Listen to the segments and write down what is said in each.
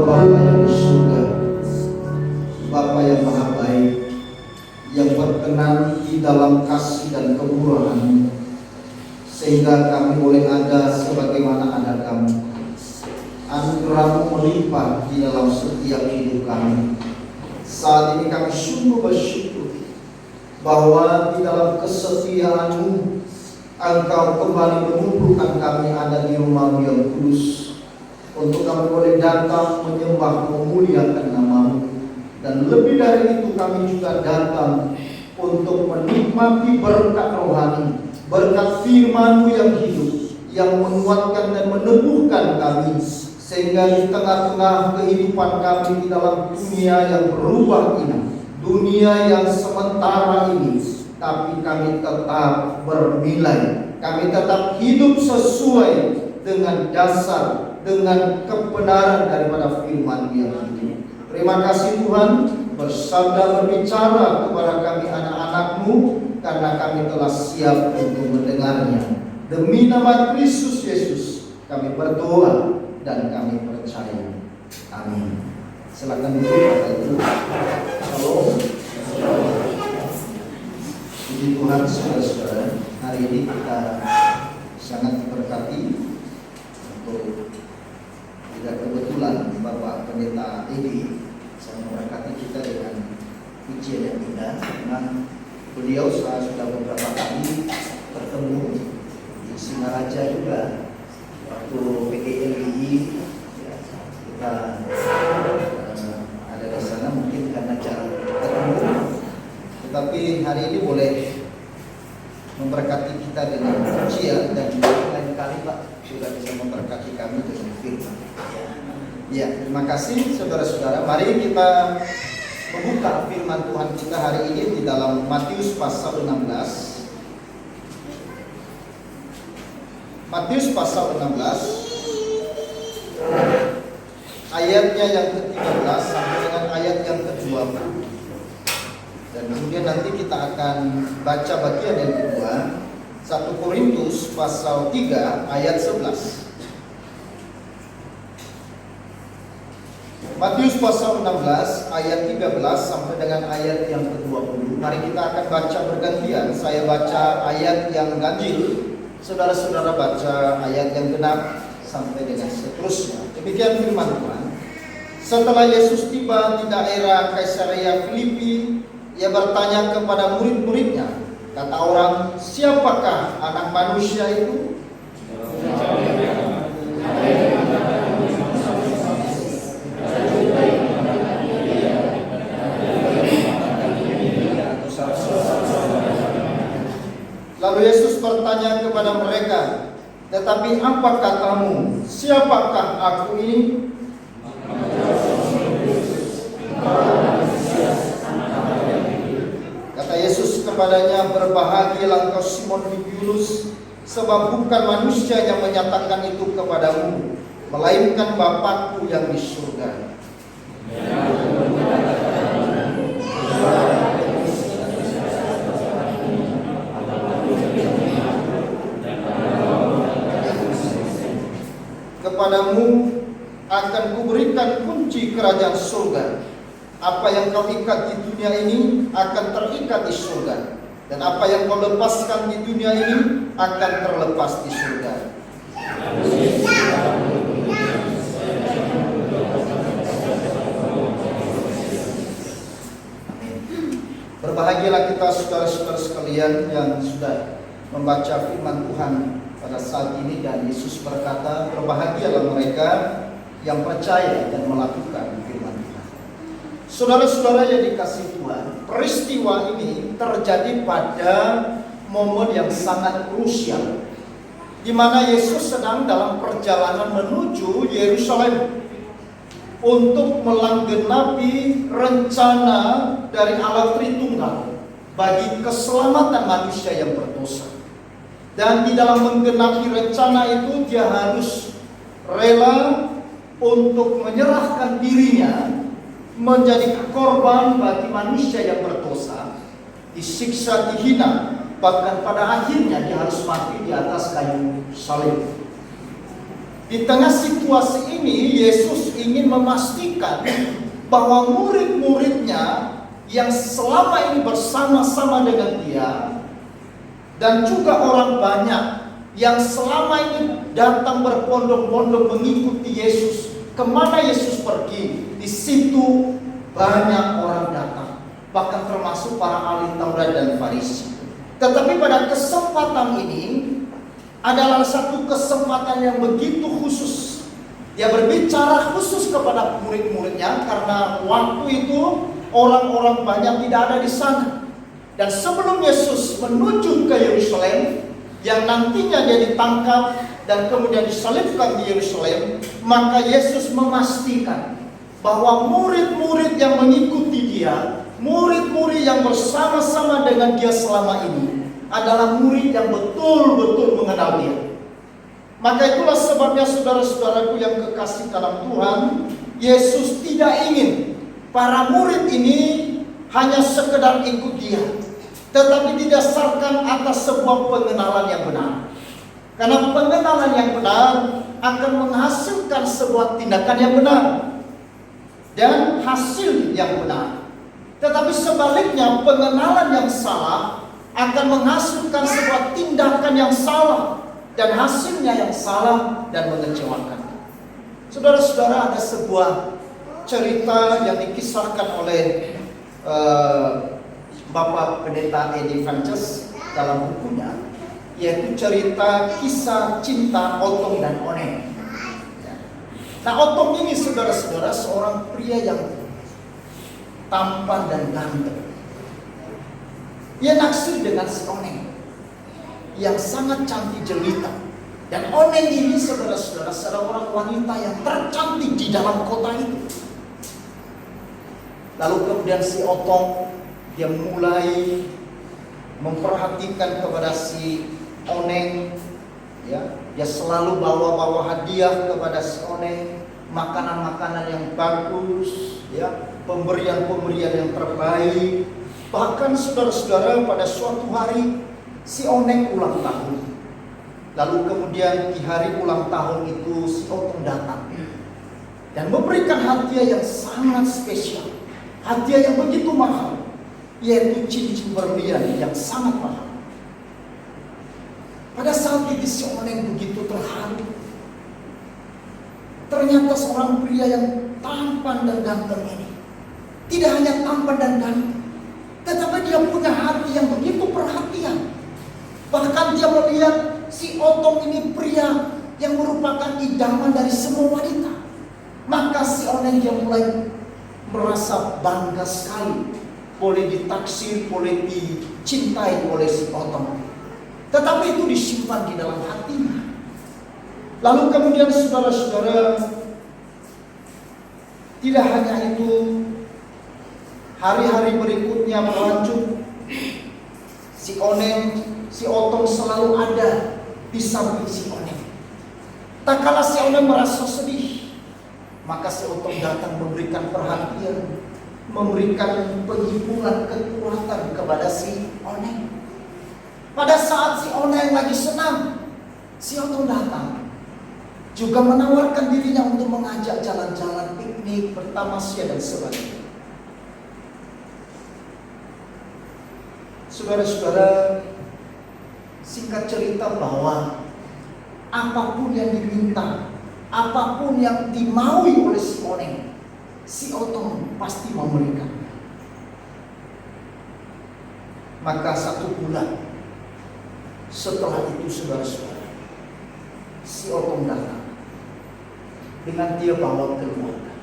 Bapa yang di surga, Bapa yang maha baik, yang berkenan di dalam kasih dan kemurahan, sehingga kami boleh ada sebagaimana ada Kamu. Anugerah-Mu melimpah di dalam setiap hidup kami. Saat ini kami sungguh bersyukur bahwa di dalam kesetiaan-Mu Engkau kembali mengumpulkan kami ada di rumah-Mu yang kudus, untuk kami boleh datang menyembah memuliakan nama-Mu. Dan lebih dari itu kami juga datang untuk menikmati berkat rohani, berkat firman-Mu yang hidup, yang menguatkan dan meneguhkan kami, sehingga di tengah-tengah kehidupan kami di dalam dunia yang berubah ini, dunia yang sementara ini, tapi kami tetap bernilai, kami tetap hidup sesuai dengan dasar, dengan kebenaran daripada firman yang hidup. Terima kasih Tuhan, bersabda berbicara kepada kami anak-anak-Mu, karena kami telah siap untuk mendengarnya. Demi nama Kristus Yesus kami berdoa dan kami percaya. Amin. Silakan duduk Bapak Ibu. Shalom. Puji Tuhan, saudara-saudara. Hari ini kita sangat diberkati untuk tidak kebetulan Bapak Pendeta Edi saya memberkati kita dengan pujian yang indah. Memang beliau sudah beberapa kali bertemu di Singaraja juga waktu PGLI ya, kita ada di sana, mungkin karena jarang ketemu, tetapi hari ini boleh memberkati kita dengan pujian, dan lain kali Pak sudah bisa memberkati kami dengan firman. Ya, terima kasih saudara-saudara. Mari kita membuka firman Tuhan kita hari ini di dalam Matius pasal 16. Matius pasal 16 ayatnya yang ke-13 sampai dengan ayat yang ke-20. Dan kemudian nanti kita akan baca bagian yang kedua, 1 Korintus pasal 3 ayat 11. Matius pasal 16 ayat 13 sampai dengan ayat yang ke-20. Mari kita akan baca bergantian. Saya baca ayat yang ganjil, saudara-saudara baca ayat yang genap sampai dengan seterusnya. Demikian firman Tuhan. Setelah Yesus tiba di daerah Kaisarea Filipi, Ia bertanya kepada murid-muridnya, kata orang, siapakah anak manusia itu? Lalu Yesus bertanya kepada mereka, tetapi apa katamu? Siapakah aku ini? Kata Yesus kepadanya, berbahagialah engkau Simon bin Yunus, sebab bukan manusia yang menyatakan itu kepadamu, melainkan Bapa-Ku yang di surga. Kepadamu akan kuberikan kunci kerajaan surga. Apa yang kau ikat di dunia ini akan terikat di surga, dan apa yang kau lepaskan di dunia ini akan terlepas di surga. Berbahagialah kita saudara-saudara sekalian yang sudah membaca firman Tuhan pada saat ini, dan Yesus berkata, berbahagialah mereka yang percaya dan melakukan firman Tuhan. Saudara-saudara yang dikasihi Tuhan, peristiwa ini terjadi pada momen yang sangat krusial, di mana Yesus sedang dalam perjalanan menuju Yerusalem untuk melenggenapi rencana dari Allah Tritunggal bagi keselamatan manusia yang berdosa. Dan di dalam menggenapi rencana itu, dia harus rela untuk menyerahkan dirinya menjadi korban bagi manusia yang berdosa, disiksa, dihina, bahkan pada akhirnya dia harus mati di atas kayu salib. Di tengah situasi ini, Yesus ingin memastikan bahwa murid-muridnya yang selama ini bersama-sama dengan dia, dan juga orang banyak yang selama ini datang berbondong-bondong mengikuti Yesus, kemana Yesus pergi, di situ banyak orang datang, bahkan termasuk para ahli Taurat dan Farisi. Tetapi pada kesempatan ini adalah satu kesempatan yang begitu khusus. Dia berbicara khusus kepada murid-muridnya karena waktu itu orang-orang banyak tidak ada di sana. Dan sebelum Yesus menuju ke Yerusalem, yang nantinya dia ditangkap dan kemudian disalibkan di Yerusalem, maka Yesus memastikan bahwa murid-murid yang mengikuti dia, murid-murid yang bersama-sama dengan dia selama ini, adalah murid yang betul-betul mengenal dia. Maka itulah sebabnya saudara-saudaraku yang kekasih dalam Tuhan, Yesus tidak ingin para murid ini hanya sekedar ikut dia, tetapi didasarkan atas sebuah pengenalan yang benar. Karena pengenalan yang benar akan menghasilkan sebuah tindakan yang benar dan hasil yang benar. Tetapi sebaliknya, pengenalan yang salah akan menghasilkan sebuah tindakan yang salah dan hasilnya yang salah dan mengecewakan. Saudara-saudara, ada sebuah cerita yang dikisahkan oleh Bapak Pendeta Edi Frances dalam bukunya, yaitu cerita kisah cinta Otong dan Oneng. Nah, Otong ini saudara-saudara seorang pria yang tampan dan ganteng. Ia naksir dengan si Oneng yang sangat cantik jelita. Dan Oneng ini saudara-saudara seorang wanita yang tercantik di dalam kota itu. Lalu kemudian si Otong, dia mulai memperhatikan kepada si Oneng, ya. Dia selalu bawa hadiah kepada si Oneng, makanan-makanan yang bagus, ya, pemberian-pemberian yang terbaik. Bahkan saudara-saudara, pada suatu hari si Oneng ulang tahun. Lalu kemudian di hari ulang tahun itu si Otong datang dan memberikan hadiah yang sangat spesial, hadiah yang begitu mahal, yaitu cincin berlian yang sangat mahal. Pada saat itu si Oneng begitu terharu. Ternyata seorang pria yang tampan dan ganteng ini tidak hanya tampan dan ganteng, tetapi dia punya hati yang begitu perhatian. Bahkan dia melihat si Otong ini pria yang merupakan idaman dari semua wanita. Maka si Oneng dia mulai merasa bangga sekali, boleh ditaksir, boleh dicintai oleh si Otong. Tetapi itu disimpan di dalam hatinya. Lalu kemudian saudara-saudara, tidak hanya itu, hari-hari berikutnya berlanjut, si Otong selalu ada di samping si Oneng. Tak kala si Oneng merasa sedih, maka si Otong datang memberikan perhatian, memberikan penghiburan, kekuatan kepada si Oneng. Pada saat si Oneng lagi senang, si Otong datang, juga menawarkan dirinya untuk mengajak jalan-jalan, piknik, bertamasya dan sebagainya. Saudara-saudara, singkat cerita bahwa apapun yang diminta, apapun yang dimaui oleh si Oneng, si Otong pasti memberikan. Maka 1 bulan setelah itu saudara-saudara, si Otong datang dengan dia bawa keluarga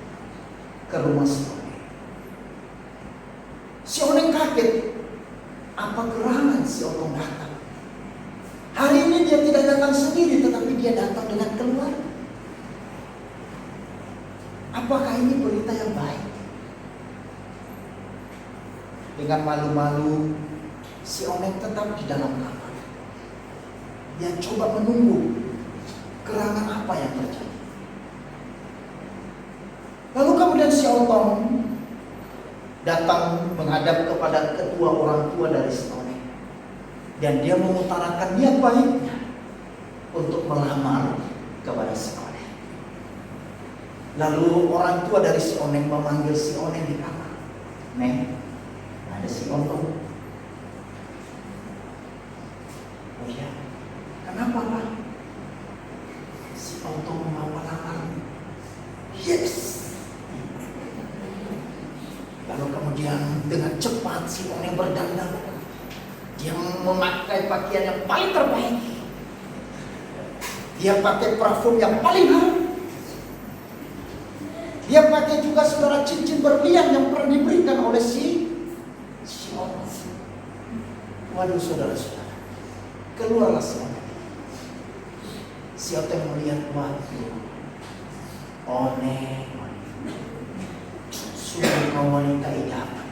ke rumah si Oneng. Si Oneng kaget, apa gerangan si Otong datang? Hari ini dia tidak datang sendiri, tetapi dia datang dengan keluarga. Apakah ini berita yang baik? Dengan malu-malu, si Oneng tetap di dalam kamar. Dia coba menunggu gerangan apa yang terjadi. Lalu kemudian si Otong datang menghadap kepada kedua orang tua dari si Oneng, dan dia mengutarakan niat baiknya untuk melamar kepada si Oneng. Lalu orang tua dari si Oneng memanggil si Oneng di kamar. Neng, ada si Otong. Oh ya, kenapa Pak? Si Otong mau melamar. Yes. Lalu kemudian dengan cepat si Oneng berdandan. Dia memakai pakaian yang paling terbaik. Dia pakai parfum yang paling harum. Dia pakai juga saudara cincin berlian yang pernah diberikan oleh si Oneng. Waduh saudara-saudara, keluarlah si Oneng. Si Oneng melihat, waduh, Oneng, sungguh kau wanita idaman.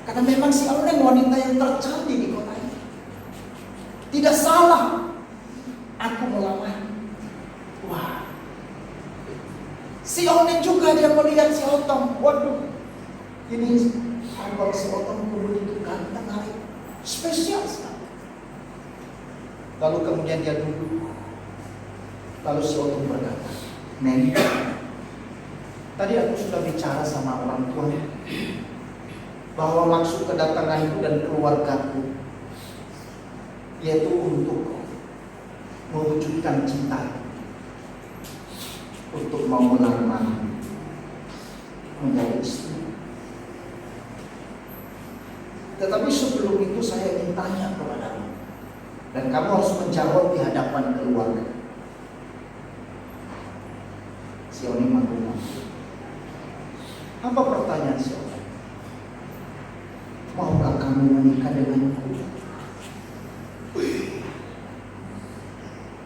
Karena memang si Oneng wanita yang tercantik di kota ini. Tidak salah aku melamar. Wah, si Oneng juga dia melihat si Otong. Waduh, ini abang si Otong begitu ganteng hari, spesial sekali. Lalu kemudian dia duduk. Lalu si Otong berkata, Neng, tadi aku sudah bicara sama orang tua bahwa maksud kedatanganku dan keluargaku yaitu untuk mewujudkan cinta, untuk mau melamar menjadi istri. Tetapi sebelum itu saya ingin tanya kepadamu, dan kamu harus menjawab di hadapan keluarga. Si Oneng mengaku. Apa pertanyaan si Oneng? Maukah kamu menikah denganku?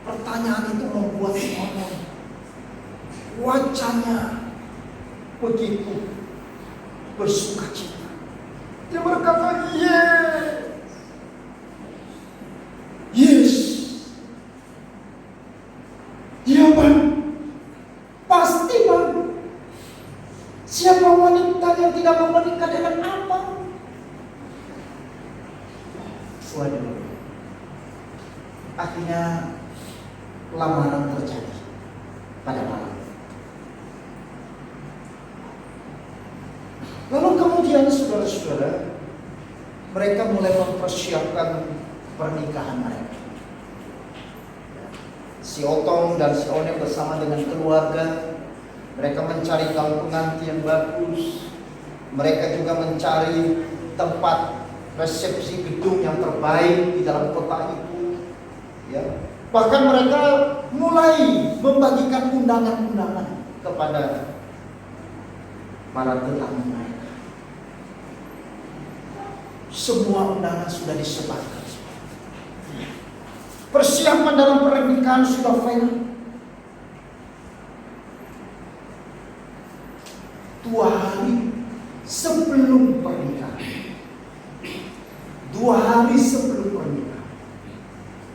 Pertanyaan itu membuat si Oneng wajahnya begitu bersuka cita. Dia berkata, yes, yes, iya Bang, pasti Bang. Siapa wanita yang tidak mau menikah dengan abang? Waduh. Akhirnya lamaran terjadi pada malam. Lalu kemudian saudara-saudara, mereka mulai mempersiapkan pernikahan mereka. Si Otong dan si Oneng bersama dengan keluarga, mereka mencari gaun pengantin yang bagus. Mereka juga mencari tempat resepsi gedung yang terbaik di dalam kota itu. Ya. Bahkan mereka mulai membagikan undangan-undangan kepada para tetamu mereka. Semua undangan sudah disebarkan. Persiapan dalam pernikahan sudah final. 2 hari sebelum pernikahan. 2 hari sebelum pernikahan.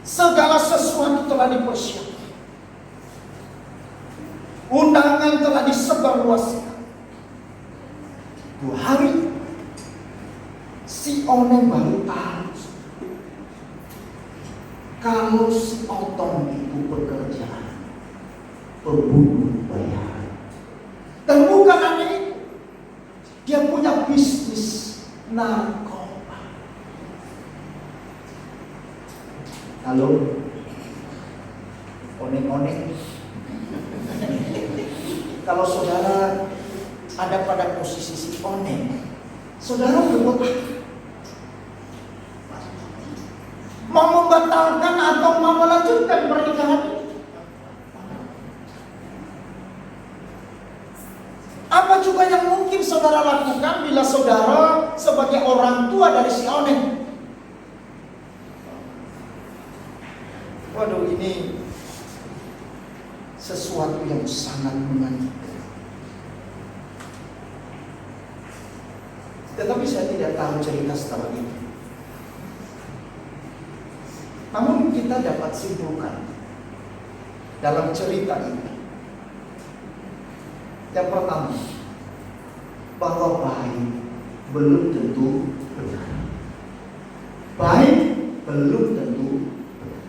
Segala sesuatu telah dipersiapkan. Undangan telah disebarluaskan. 2 hari si Oneng baru tahu kalau si Otong itu pekerjaan pembunuh bayaran. Dan bukan hanya itu, dia punya bisnis narkoba. Halo, Oneng-oneng, kalau saudara ada pada posisi si Oneng, saudara berbuat apa? Mau membatalkan atau mau melanjutkan pernikahan ini? Apa juga yang mungkin saudara lakukan bila saudara sebagai orang tua dari si Oneng? Waduh, ini sesuatu yang sangat menyakitkan. Tetapi saya tidak tahu cerita setelah itu. Namun kita dapat simpulkan dalam cerita ini, yang pertama, bahwa baik belum tentu benar. Baik belum tentu benar.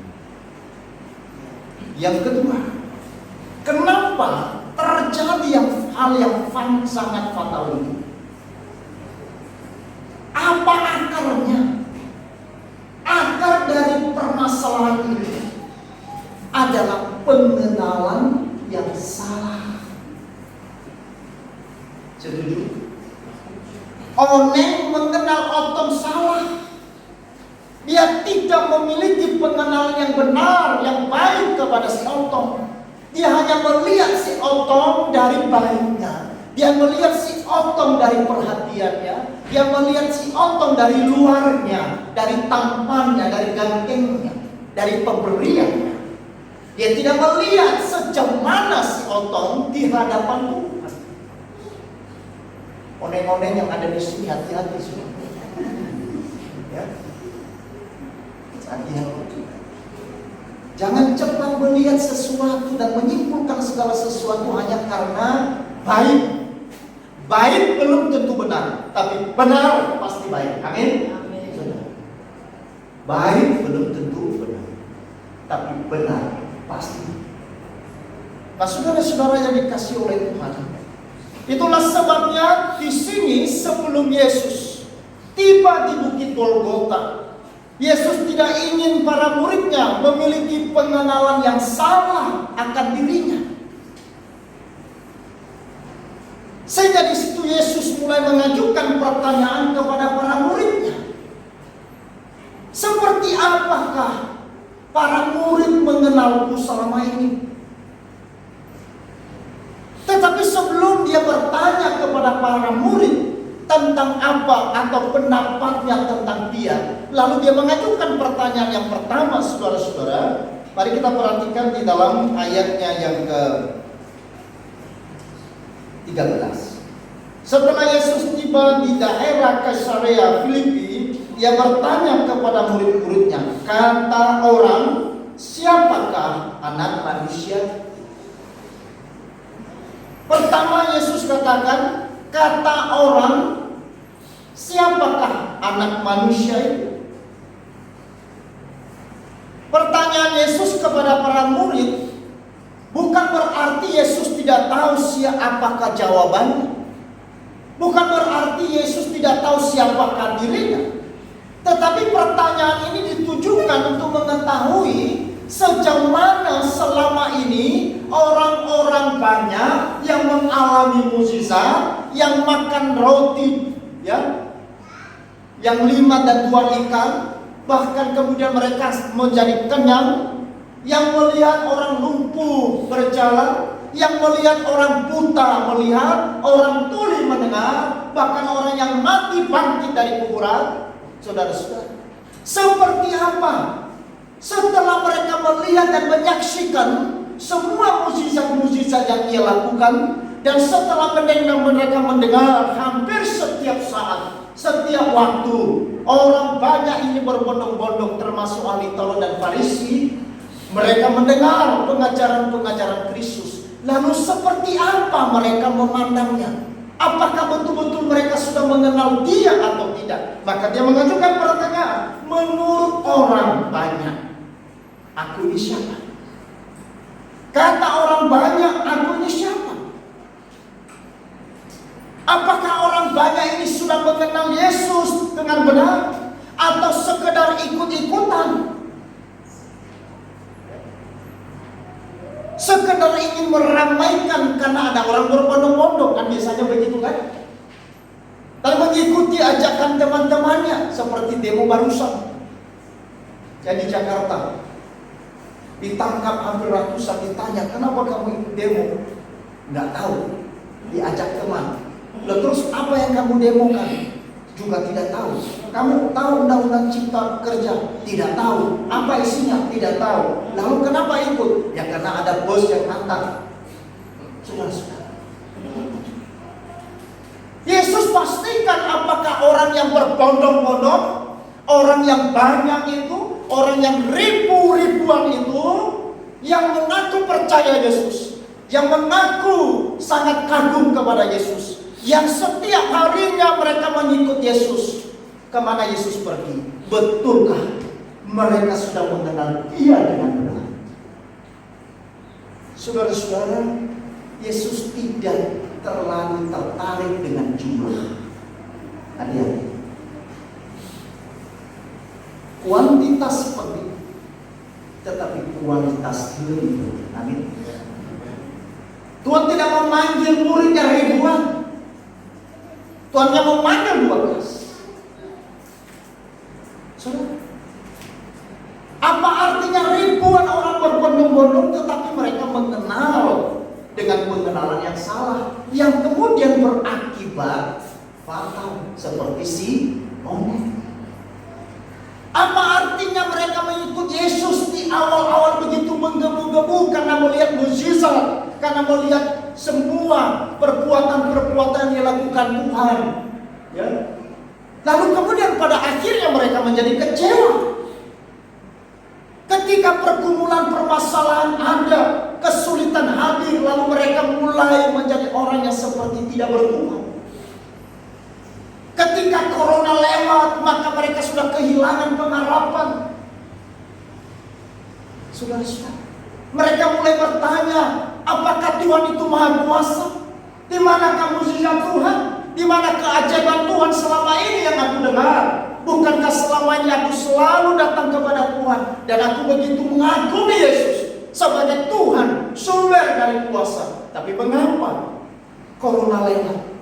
Yang kedua, kenapa terjadi yang hal yang sangat fatal ini. Apa akarnya? Akar dari permasalahan ini adalah pengenalan yang salah. Setuju? Oneng mengenal Otong salah. Dia tidak memiliki pengenalan yang benar, yang baik kepada si Otong. Dia hanya melihat si Otong dari baiknya. Dia melihat si Otong dari perhatiannya. Dia melihat si Otong dari luarnya, dari tampannya, dari gantengnya, dari pemberiannya. Dia tidak melihat sejauh mana si Otong di hadapan Tuhan. Oneng-oneng yang ada di sini, hati-hati semua. Ya. Hati-hati. Jangan cepat melihat sesuatu dan menyimpulkan segala sesuatu hanya karena baik. Baik belum tentu benar, tapi benar pasti baik. Amin. Baik belum tentu benar, tapi benar pasti. Nah, saudara-saudara yang dikasihi oleh Tuhan, itulah sebabnya di sini sebelum Yesus tiba di Bukit Golgota, Yesus tidak ingin para muridnya memiliki pengenalan yang salah akan dirinya. Sehingga di situ Yesus mulai mengajukan pertanyaan kepada para muridnya. Seperti apakah para murid mengenalku selama ini? Tetapi sebelum dia bertanya kepada para murid tentang apa atau pendapatnya tentang dia, lalu dia mengajukan pertanyaan yang pertama, saudara-saudara. Mari kita perhatikan di dalam ayatnya yang ke-13. Setelah Yesus tiba di daerah Kaisarea Filipi, ia bertanya kepada murid-muridnya, kata orang, siapakah Anak Manusia? Pertama Yesus katakan, kata orang, siapakah Anak Manusia itu? Pertanyaan Yesus kepada para murid bukan berarti Yesus tidak tahu siapakah jawabannya. Bukan berarti Yesus tidak tahu siapakah dirinya. Tetapi pertanyaan ini ditujukan untuk mengetahui sejauh mana selama ini orang-orang banyak yang mengalami mukjizat, yang makan roti, ya, yang 5 dan 2 ikan, bahkan kemudian mereka menjadi kenyang, yang melihat orang lumpuh berjalan, yang melihat orang buta melihat, orang tuli mendengar, bahkan orang yang mati bangkit dari kuburan. Saudara-saudara, seperti apa setelah mereka melihat dan menyaksikan semua mukjizat-mukjizat yang ia lakukan, dan setelah mereka mendengar hampir setiap saat, setiap waktu, orang banyak ini berbondong-bondong termasuk ahli Taurat dan Farisi, mereka mendengar pengajaran-pengajaran Kristus. Lalu seperti apa mereka memandangnya? Apakah betul-betul mereka sudah mengenal dia atau tidak? Maka dia mengajukan pertanyaan, menurut orang banyak, aku ini siapa? Kata orang banyak, aku ini siapa? Apakah orang banyak ini sudah mengenal Yesus dengan benar? Atau sekedar ikut-ikutan? Sekedar ingin meramaikan karena ada orang berbondong-bondong, kan biasanya begitu kan? Dan mengikuti ajakan teman-temannya, seperti demo barusan. Jadi Jakarta ditangkap hampir ratusan, ditanya, kenapa kamu ikut demo? Nggak tahu, diajak teman. Lalu terus apa yang kamu demokan? Juga tidak tahu. Kamu tahu undang-undang cipta kerja? Tidak tahu. Apa isinya? Tidak tahu. Lalu kenapa ikut? Ya karena ada bos yang hantar. Saudara-saudara, Yesus pastikan apakah orang yang berbondong-bondong, orang yang banyak itu, orang yang ribu-ribuan itu, yang mengaku percaya Yesus, yang mengaku sangat kagum kepada Yesus, yang setiap harinya mereka mengikut Yesus. Kemana Yesus pergi? Betulkah mereka sudah mengenal dia dengan benar? Saudara-saudara, Yesus tidak terlalu tertarik dengan jumlah. Hati-hati. Kuantitas penting, tetapi kualitas lebih penting. Amin. Tuhan tidak memanggil muridnya ribuan. Tuhan yang memanggil 12. Saudara, apa artinya ribuan orang berbondong-bondong tetapi mereka mengenal dengan pengenalan yang salah, yang kemudian berakibat fatal seperti si ombak. Apa artinya mereka mengikut Yesus di awal-awal begitu menggebu-gebu karena melihat mukjizat, karena melihat semua perbuatan-perbuatan yang dilakukan Tuhan, ya. Lalu kemudian pada akhirnya mereka menjadi kecewa. Ketika pergumulan permasalahan ada, kesulitan hadir, lalu mereka mulai menjadi orang yang seperti tidak bertuhan. Ketika corona lewat, maka mereka sudah kehilangan pengharapan. Saudara-saudara, mereka mulai bertanya, apakah Tuhan itu maha kuasa? Di manakah mukjizat Tuhan? Di mana keajaiban Tuhan selama ini yang aku dengar? Bukankah selama ini aku selalu datang kepada Tuhan dan aku begitu mengagumi Yesus sebagai Tuhan, sumber dari kuasa. Tapi mengapa corona lewat?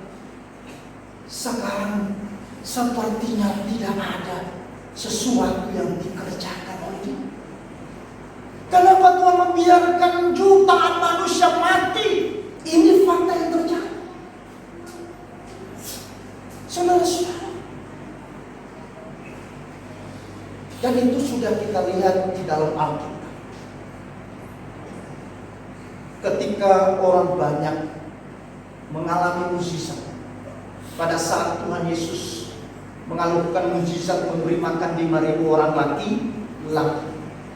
Sekarang sepertinya tidak ada sesuatu yang dikerjakan oleh Dia. Kenapa Tuhan membiarkan jutaan manusia mati? Ini fakta yang terjadi. Saudara-saudara, dan itu sudah kita lihat di dalam Alkitab. Ketika orang banyak mengalami mukjizat, pada saat Tuhan Yesus mengalukan mukjizat memberi makan 5.000 orang laki-laki,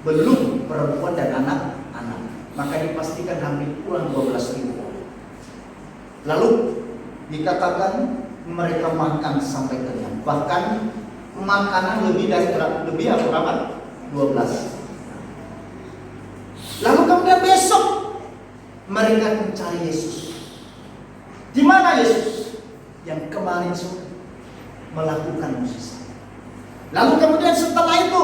belum perempuan dan anak-anak, maka dipastikan hampir kurang 12.000 orang. Lalu dikatakan mereka makan sampai kenyang, bahkan makanan lebih berapa? 12. Lalu kemudian besok mereka mencari Yesus. Di mana Yesus yang kemarin sore melakukan mukjizat? Lalu kemudian setelah itu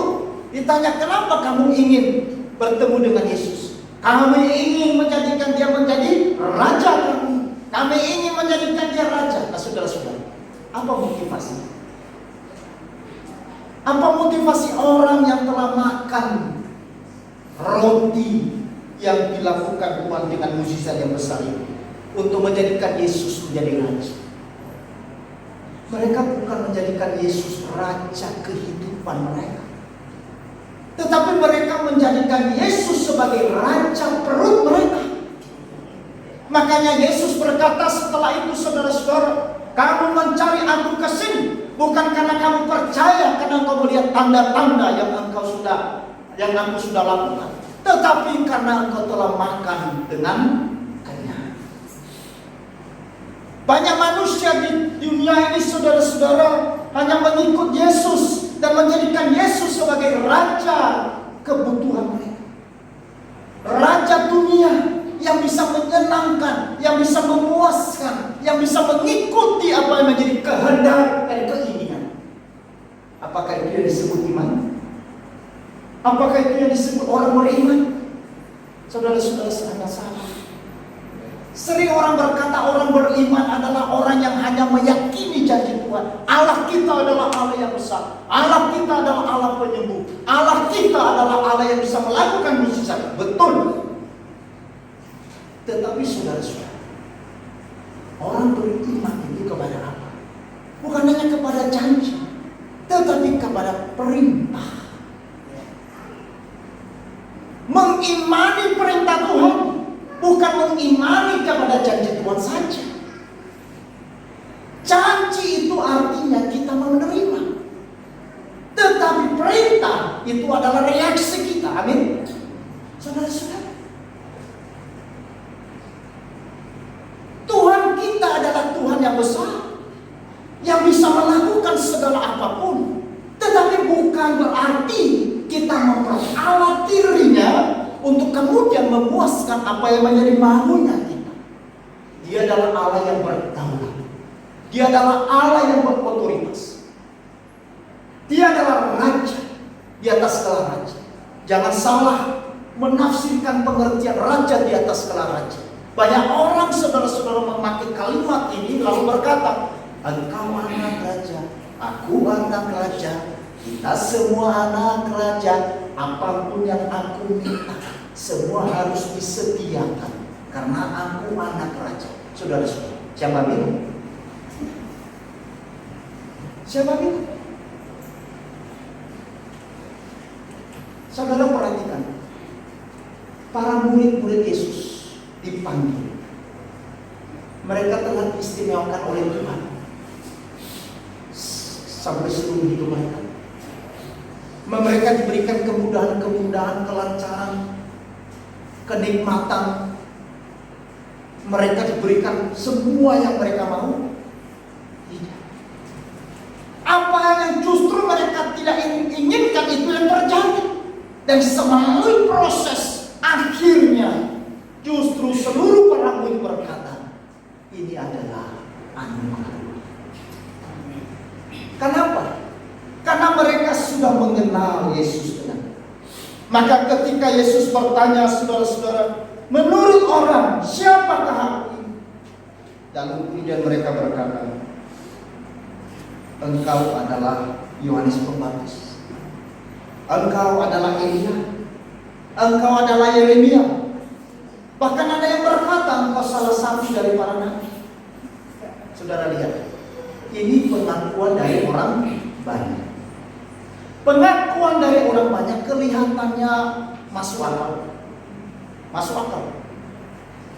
ditanya, kenapa kamu ingin bertemu dengan Yesus? Kami ingin menjadikan Dia menjadi raja kami. Kami ingin menjadikan Dia raja. Nah, saudara-saudara, apa motivasi? Apa motivasi orang yang telah makan roti yang dilakukan Tuhan dengan mukjizat yang besar ini untuk menjadikan Yesus menjadi raja? Mereka bukan menjadikan Yesus raja kehidupan mereka, tetapi mereka menjadikan Yesus sebagai raja perut mereka. Makanya Yesus berkata setelah itu, saudara-saudara, kamu mencari aku ke sini bukan karena kamu percaya, karena engkau melihat tanda-tanda yang aku sudah lakukan, tetapi karena engkau telah makan dengan kenyang. Banyak manusia di dunia ini, saudara-saudara, hanya mengikut Yesus dan menjadikan Yesus sebagai raja kebutuhan mereka, raja dunia yang bisa menyenangkan, yang bisa memuaskan, yang bisa mengikuti apa yang menjadi kehendak dan keinginan. Apakah itu yang disebut iman? Apakah itu yang disebut orang beriman? Saudara-saudara, sangat salah. Sering orang berkata orang beriman adalah orang yang hanya meyakini janji Tuhan. Allah kita adalah Allah yang besar. Allah kita adalah Allah penyembuh. Allah kita adalah Allah yang bisa melakukan mukjizat. Betul. Tetapi saudara-saudara, orang beriman itu kepada apa? Bukan hanya kepada janji, tetapi kepada perintah. Mengimani perintah Tuhan, bukan mengimani kepada janji Tuhan saja. Janji itu artinya kita menerima, tetapi perintah itu adalah reaksi kita. Amin. Saudara-saudara, Tuhan kita adalah Tuhan yang besar, yang bisa melakukan segala apapun. Tetapi bukan berarti kita memperalat dirinya untuk kemudian memuaskan apa yang menjadi maunya kita. Dia adalah Allah yang berdaulat. Dia adalah Allah yang berotoritas. Dia adalah raja di atas segala raja. Jangan salah menafsirkan pengertian raja di atas segala raja. Banyak orang saudara-saudara memakai kalimat ini lalu berkata, engkau anak raja, aku anak raja, kita semua anak raja. Apapun yang aku minta, semua harus disediakan karena aku anak raja. Saudara-saudara, siapa bilang? Siapa bilang? Saudara perhatikan, para murid-murid Yesus dipanggil. Mereka telah diistimewakan oleh Tuhan sampai seluruh hidup mereka. Mereka diberikan kemudahan-kemudahan, kelancaran, kenikmatan. Mereka diberikan semua yang mereka mau. Tidak. Apa yang justru mereka tidak inginkan itu yang terjadi. Dan melalui proses akhirnya justru seluruh para murid berkata, ini adalah anugerah. Kenapa? Karena mereka sudah mengenal Yesus dengan. Maka ketika Yesus bertanya, saudara-saudara, menurut orang siapakah aku? Lalu kemudian mereka berkata, engkau adalah Yohanes Pembaptis. Engkau adalah Elia. Engkau adalah Yeremia. Bahkan ada yang berkata engkau salah satu dari para nabi. Saudara lihat, ini pengakuan dari orang banyak. Pengakuan dari orang banyak kelihatannya masuk akal. Masuk akal.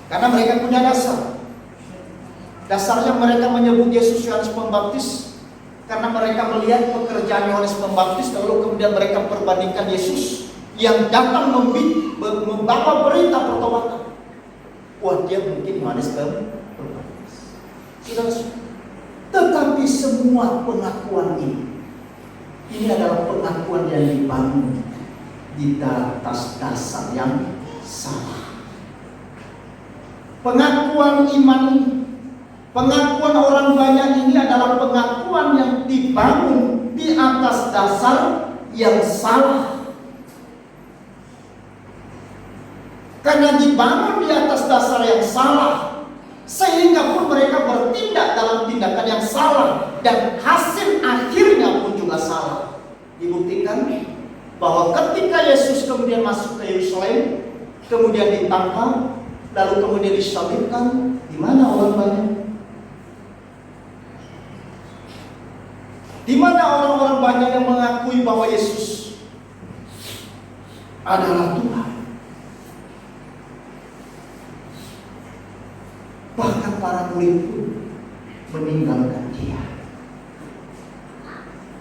Karena mereka punya dasar. Dasarnya mereka menyebut Yesus Yohanes Pembaptis karena mereka melihat pekerjaan Yohanes Pembaptis, lalu kemudian mereka perbandingkan Yesus yang datang membawa berita pertobatan. Wah, dia mungkin Yohanes Pembaptis. Tetapi semua pengakuan ini adalah pengakuan yang dibangun di atas dasar yang salah. Pengakuan iman ini, pengakuan orang banyak ini adalah pengakuan yang dibangun di atas dasar yang salah. Karena dibangun di atas dasar yang salah, sehingga pun mereka bertindak dalam tindakan yang salah, dan hasil akhirnya pun juga salah. Dibuktikan bahwa ketika Yesus kemudian masuk ke Yerusalem, kemudian ditangkap, lalu kemudian disalibkan, di mana orang banyak? Di mana orang-orang banyak yang mengakui bahwa Yesus adalah Tuhan? Bahkan para murid pun meninggalkan dia.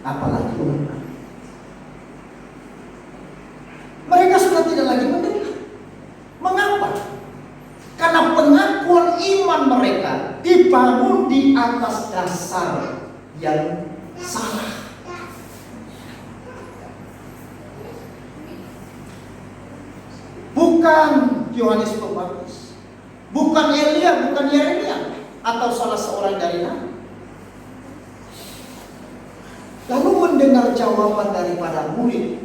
Apalagi orang banyak. Mereka sudah tidak lagi mendengar. Mengapa? Karena pengakuan iman mereka dibangun di atas dasar yang salah. Bukan Yohanes Pembaptis, bukan Elia, bukan Yeremia, atau salah seorang dari nabi. Lalu mendengar jawaban daripada murid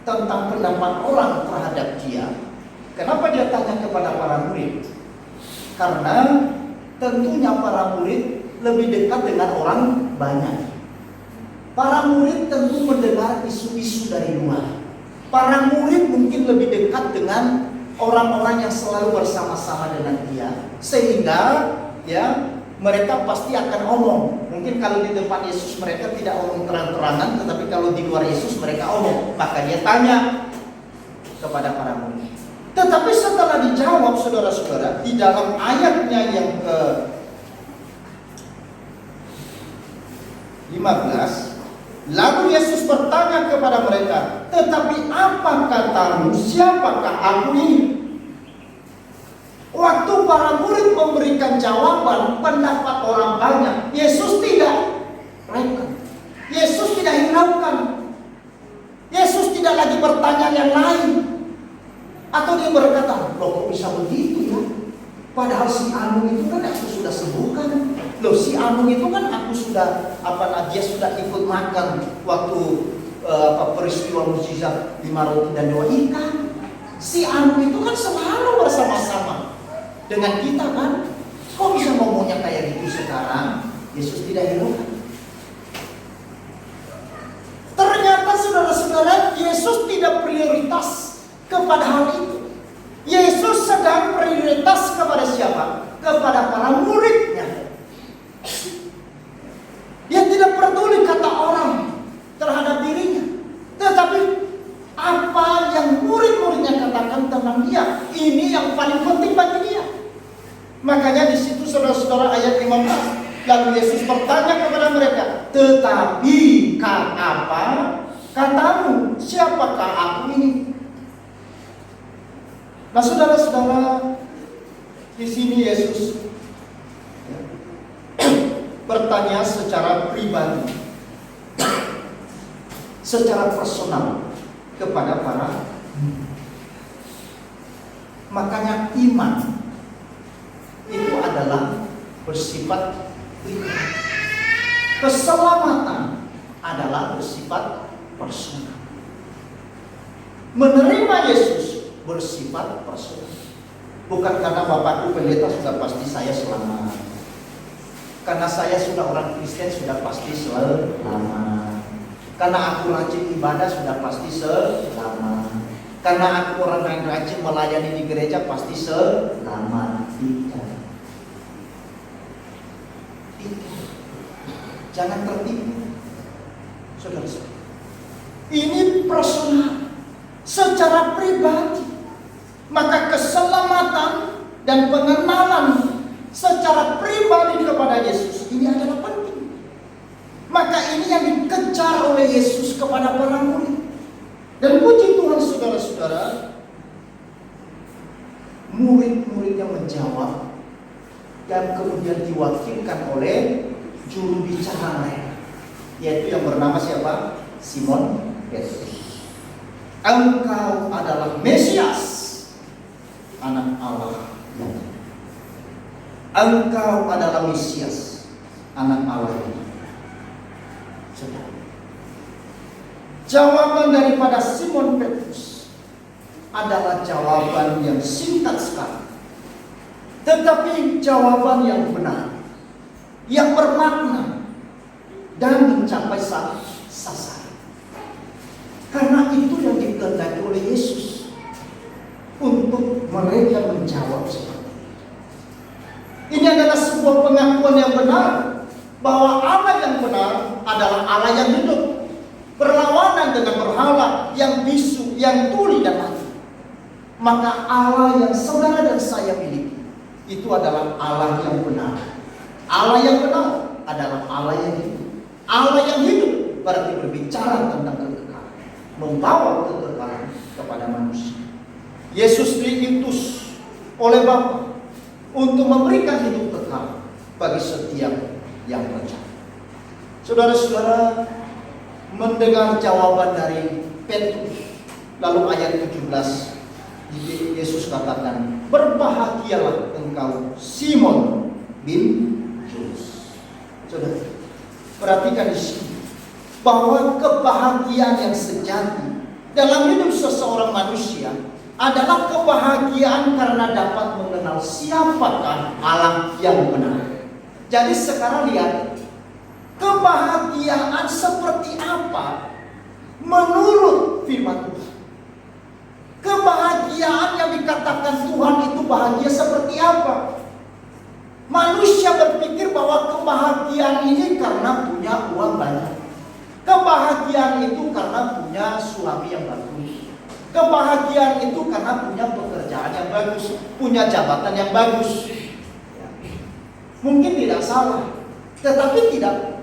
tentang pendapat orang terhadap dia. Kenapa dia tanya kepada para murid? Karena tentunya para murid lebih dekat dengan orang banyak. Para murid tentu mendengar isu-isu dari luar. Para murid mungkin lebih dekat dengan orang-orang yang selalu bersama-sama dengan dia, sehingga ya mereka pasti akan omong. Mungkin kalau di depan Yesus mereka tidak omong terang-terangan, tetapi kalau di luar Yesus mereka omong. Maka dia tanya kepada para murid. Tetapi setelah dijawab, saudara-saudara, di dalam ayatnya yang ke 15, lalu Yesus bertanya kepada mereka, tetapi apa katamu, siapakah aku ini? Waktu para murid memberikan jawaban pendapat orang banyak, Yesus tidak reken. Yesus tidak hiraukan. Yesus tidak lagi bertanya yang lain. Atau dia berkata, loh kok bisa begitu ya? Padahal si Anu itu kan aku sudah sembuhkan. Loh, si Anu itu kan aku sudah dia sudah ikut makan waktu peristiwa mukjizat 5 roti dan 2 ikan. Si Anu itu kan selalu bersama-sama dengan kita kan. Kok bisa ngomongnya kayak gitu sekarang? Yesus tidak hiraukan. Ternyata saudara-saudara, Yesus tidak prioritas kepada hal itu. Yesus sedang prioritas kepada siapa? Kepada para muridnya. Dia tidak peduli kata orang terhadap dirinya, tetapi apa yang murid-muridnya katakan tentang dia, ini yang paling penting bagi dia. Makanya di situ saudara-saudara ayat 15, lalu Yesus bertanya kepada mereka, tetapi apa katamu, siapakah aku ini? Nah saudara-saudara, di sini Yesus bertanya secara pribadi, secara personal kepada para. Makanya iman itu adalah bersifat pribadi. Keselamatan adalah bersifat personal. Menerima Yesus bersifat personal. Bukan karena bapakku pendeta sudah pasti saya selamat. Karena saya sudah orang Kristen sudah pasti selamat. Karena aku rajin ibadah sudah pasti selamat. Karena aku orang yang rajin melayani di gereja pasti selamat. Tidak. Jangan tertipu, saudara-saudara. Ini personal, secara pribadi. Maka keselamatan dan pengenalan secara pribadi kepada Yesus ini adalah penting. Maka ini yang dikejar oleh Yesus kepada para murid. Dan puji Tuhan saudara-saudara, murid-muridnya menjawab dan kemudian diwakilkan oleh juru bicara mereka, yaitu yang bernama siapa? Simon Petrus. Engkau adalah Mesias, Anak Allah. Engkau adalah Mesias, Anak Allah. Jawaban daripada Simon Petrus adalah jawaban yang singkat sekali, tetapi jawaban yang benar, yang bermakna dan mencapai sasaran. Karena itu yang dikehendaki oleh Yesus untuk mereka menjawab seperti itu. Ini adalah sebuah pengakuan yang benar bahwa Allah yang benar adalah Allah yang hidup, berlawanan dengan berhala yang bisu, yang tuli dan mati. Maka Allah yang saudara dan saya miliki itu adalah Allah yang benar. Allah yang benar adalah Allah yang hidup. Allah yang hidup berarti berbicara tentang kekekalan, membawa kekekalan kepada manusia. Yesus diutus oleh Bapa untuk memberikan hidup kekal bagi setiap yang percaya. Saudara-saudara, mendengar jawaban dari Petrus, lalu ayat 17 Yesus katakan, berbahagialah engkau Simon bin Yunus. Saudara, perhatikan di sini bahwa kebahagiaan yang sejati dalam hidup seseorang manusia adalah kebahagiaan karena dapat mengenal siapakah Allah yang benar. Jadi sekarang lihat, kebahagiaan seperti apa menurut firman Tuhan. Kebahagiaan yang dikatakan Tuhan itu bahagia seperti apa? Manusia berpikir bahwa kebahagiaan ini karena punya uang banyak. Kebahagiaan itu karena punya suami yang bagus. Kebahagiaan itu karena punya pekerjaan yang bagus, punya jabatan yang bagus. Mungkin tidak salah, tetapi tidak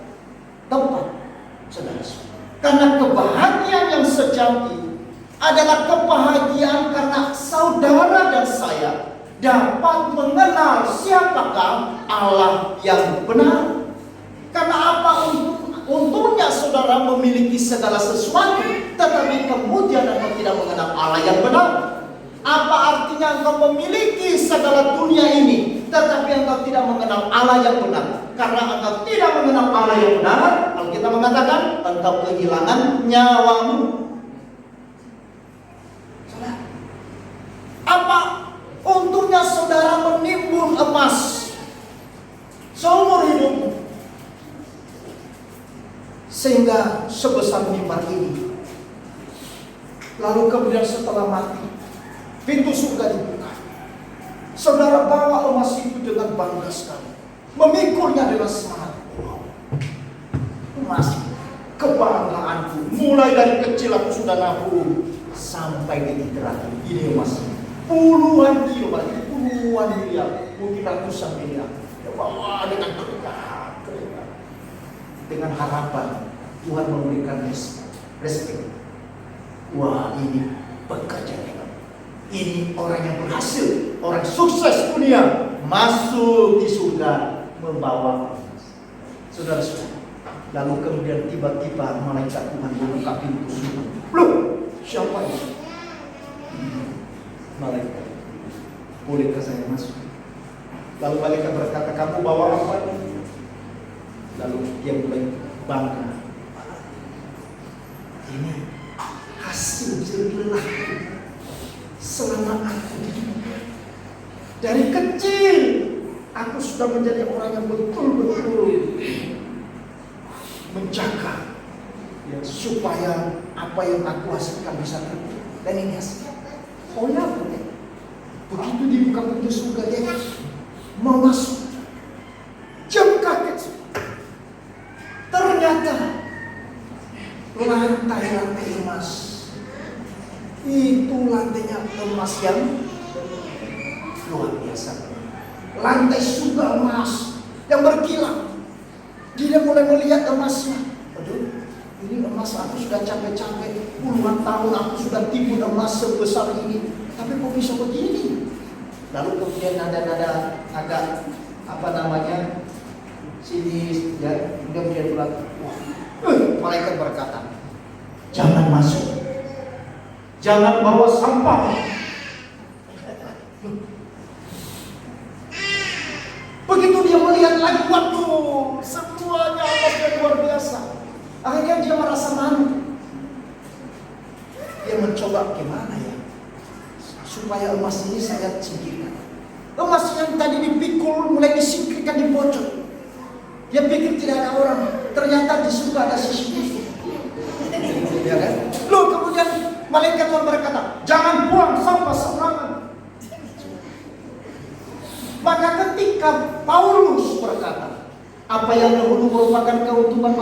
tepat, saudara-saudara. Karena kebahagiaan yang sejati adalah kebahagiaan karena saudara dan saya dapat mengenal siapakah Allah yang benar. Karena apa untungnya saudara memiliki segala sesuatu, tetapi kemudian Anda tidak mengenal Allah yang benar. Apa artinya engkau memiliki segala dunia ini, tetapi engkau tidak mengenal Allah yang benar? Karena engkau tidak mengenal Allah yang benar, Alkitab mengatakan engkau kehilangan nyawamu. Apa untungnya saudara menimbun emas seumur hidupmu, sehingga sebesar mimbar ini, lalu kemudian setelah mati pintu surga dibuka, saudara bawa emas itu dengan bangga sekali, memikulnya dengan semangat. Emas, kebanggaanku, mulai dari kecil aku sudah nabung sampai detik terakhir. Ini emas, puluhan kilo, puluhan miliar, mungkin ratusan miliar. Ya bawa dengan kereta, dengan harapan Tuhan memberikan respect. Wah, ini pekerja hebat. Ini orang yang berhasil, orang sukses dunia, masuk di surga membawa saudara-saudara. Lalu kemudian tiba-tiba malaikat Tuhan membuka pintu surga. Loh, siapa itu? Malaikat, bolehkah saya masuk? Lalu malaikat berkata, kamu bawa apa ini? Lalu dia mulai bangga. Ini hasil jerih selama aku hidup. Dari kecil aku sudah menjadi orang yang betul-betul menjaga, ya, supaya apa yang aku hasilkan bisa terjadi. Dan ini hasilnya. Oh ya, begitu dibuka pintu surga dia mau masuk, jam kaget. Ternyata lantai emas. Itu lantainya emas yang luar biasa. Lantai surga emas yang berkilau. Dia mulai melihat emasnya. Aduh, ini emas, aku sudah capek-capek puluhan tahun aku sudah timbun emas sebesar ini, tapi kok bisa begini? Lalu kemudian nada-nada agak sini, ya, kemudian bilang, malaikat berkata, jangan masuk, jangan bawa sampah. Begitu dia melihat lagi, waduh, semuanya emasnya luar biasa. Akhirnya dia merasa malu. Dia mencoba gimana ya, supaya emas ini saya singkirkan. Emas yang tadi dipikul mulai disingkirkan di pojok. Dia pikir tidak ada orang, ternyata di surga ada CCTV. Ya kan? Loh, kemudian malaikat Tuhan berkata, jangan buang sampah sembarangan. Maka ketika Paulus berkata, apa yang dahulu merupakan keuntungan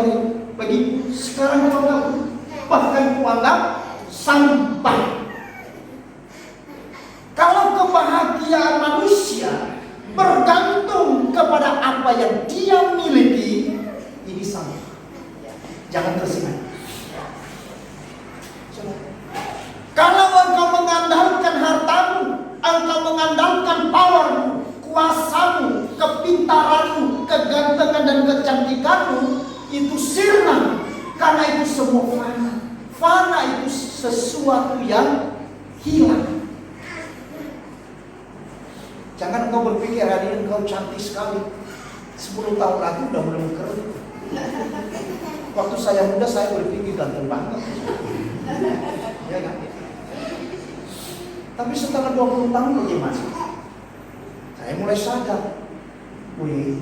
bagi sekarang kuanggap, bahkan kuanggap sampah. Kalau kebahagiaan manusia bergantung kepada apa yang dia miliki, ini sampah. Jangan tersimak. Kalau engkau mengandalkan hartamu, engkau mengandalkan powermu, kuasamu, kepintaranmu, kegantengan dan kecantikanmu, itu sirna. Karena itu semua fana. Fana itu sesuatu yang hilang. Jangan engkau berpikir hari ini engkau cantik sekali, 10 tahun lagi udah mulai kering. Waktu saya muda saya berpikir ganteng banget, ya kan? Tapi setelah 20 tahun bagaimana? Saya mulai sadar, wih,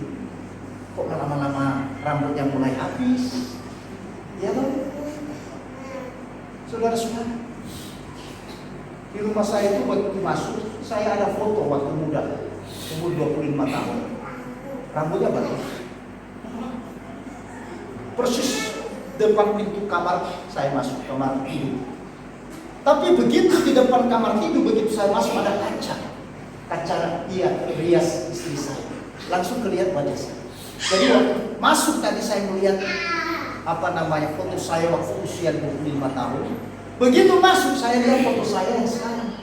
kok lama-lama rambutnya mulai habis, ya kan? Saudara-saudara, di rumah saya itu waktu masuk, saya ada foto waktu muda, umur 25 tahun, rambutnya bagus, persis depan pintu kamar saya masuk, kamar tidur. Tapi begitu di depan kamar tidur, begitu saya masuk ada kaca dia rias istri saya, langsung kelihatan wajah saya. Jadi waktu masuk tadi saya melihat foto saya waktu usia 25 tahun. Begitu masuk saya lihat foto saya yang sekarang.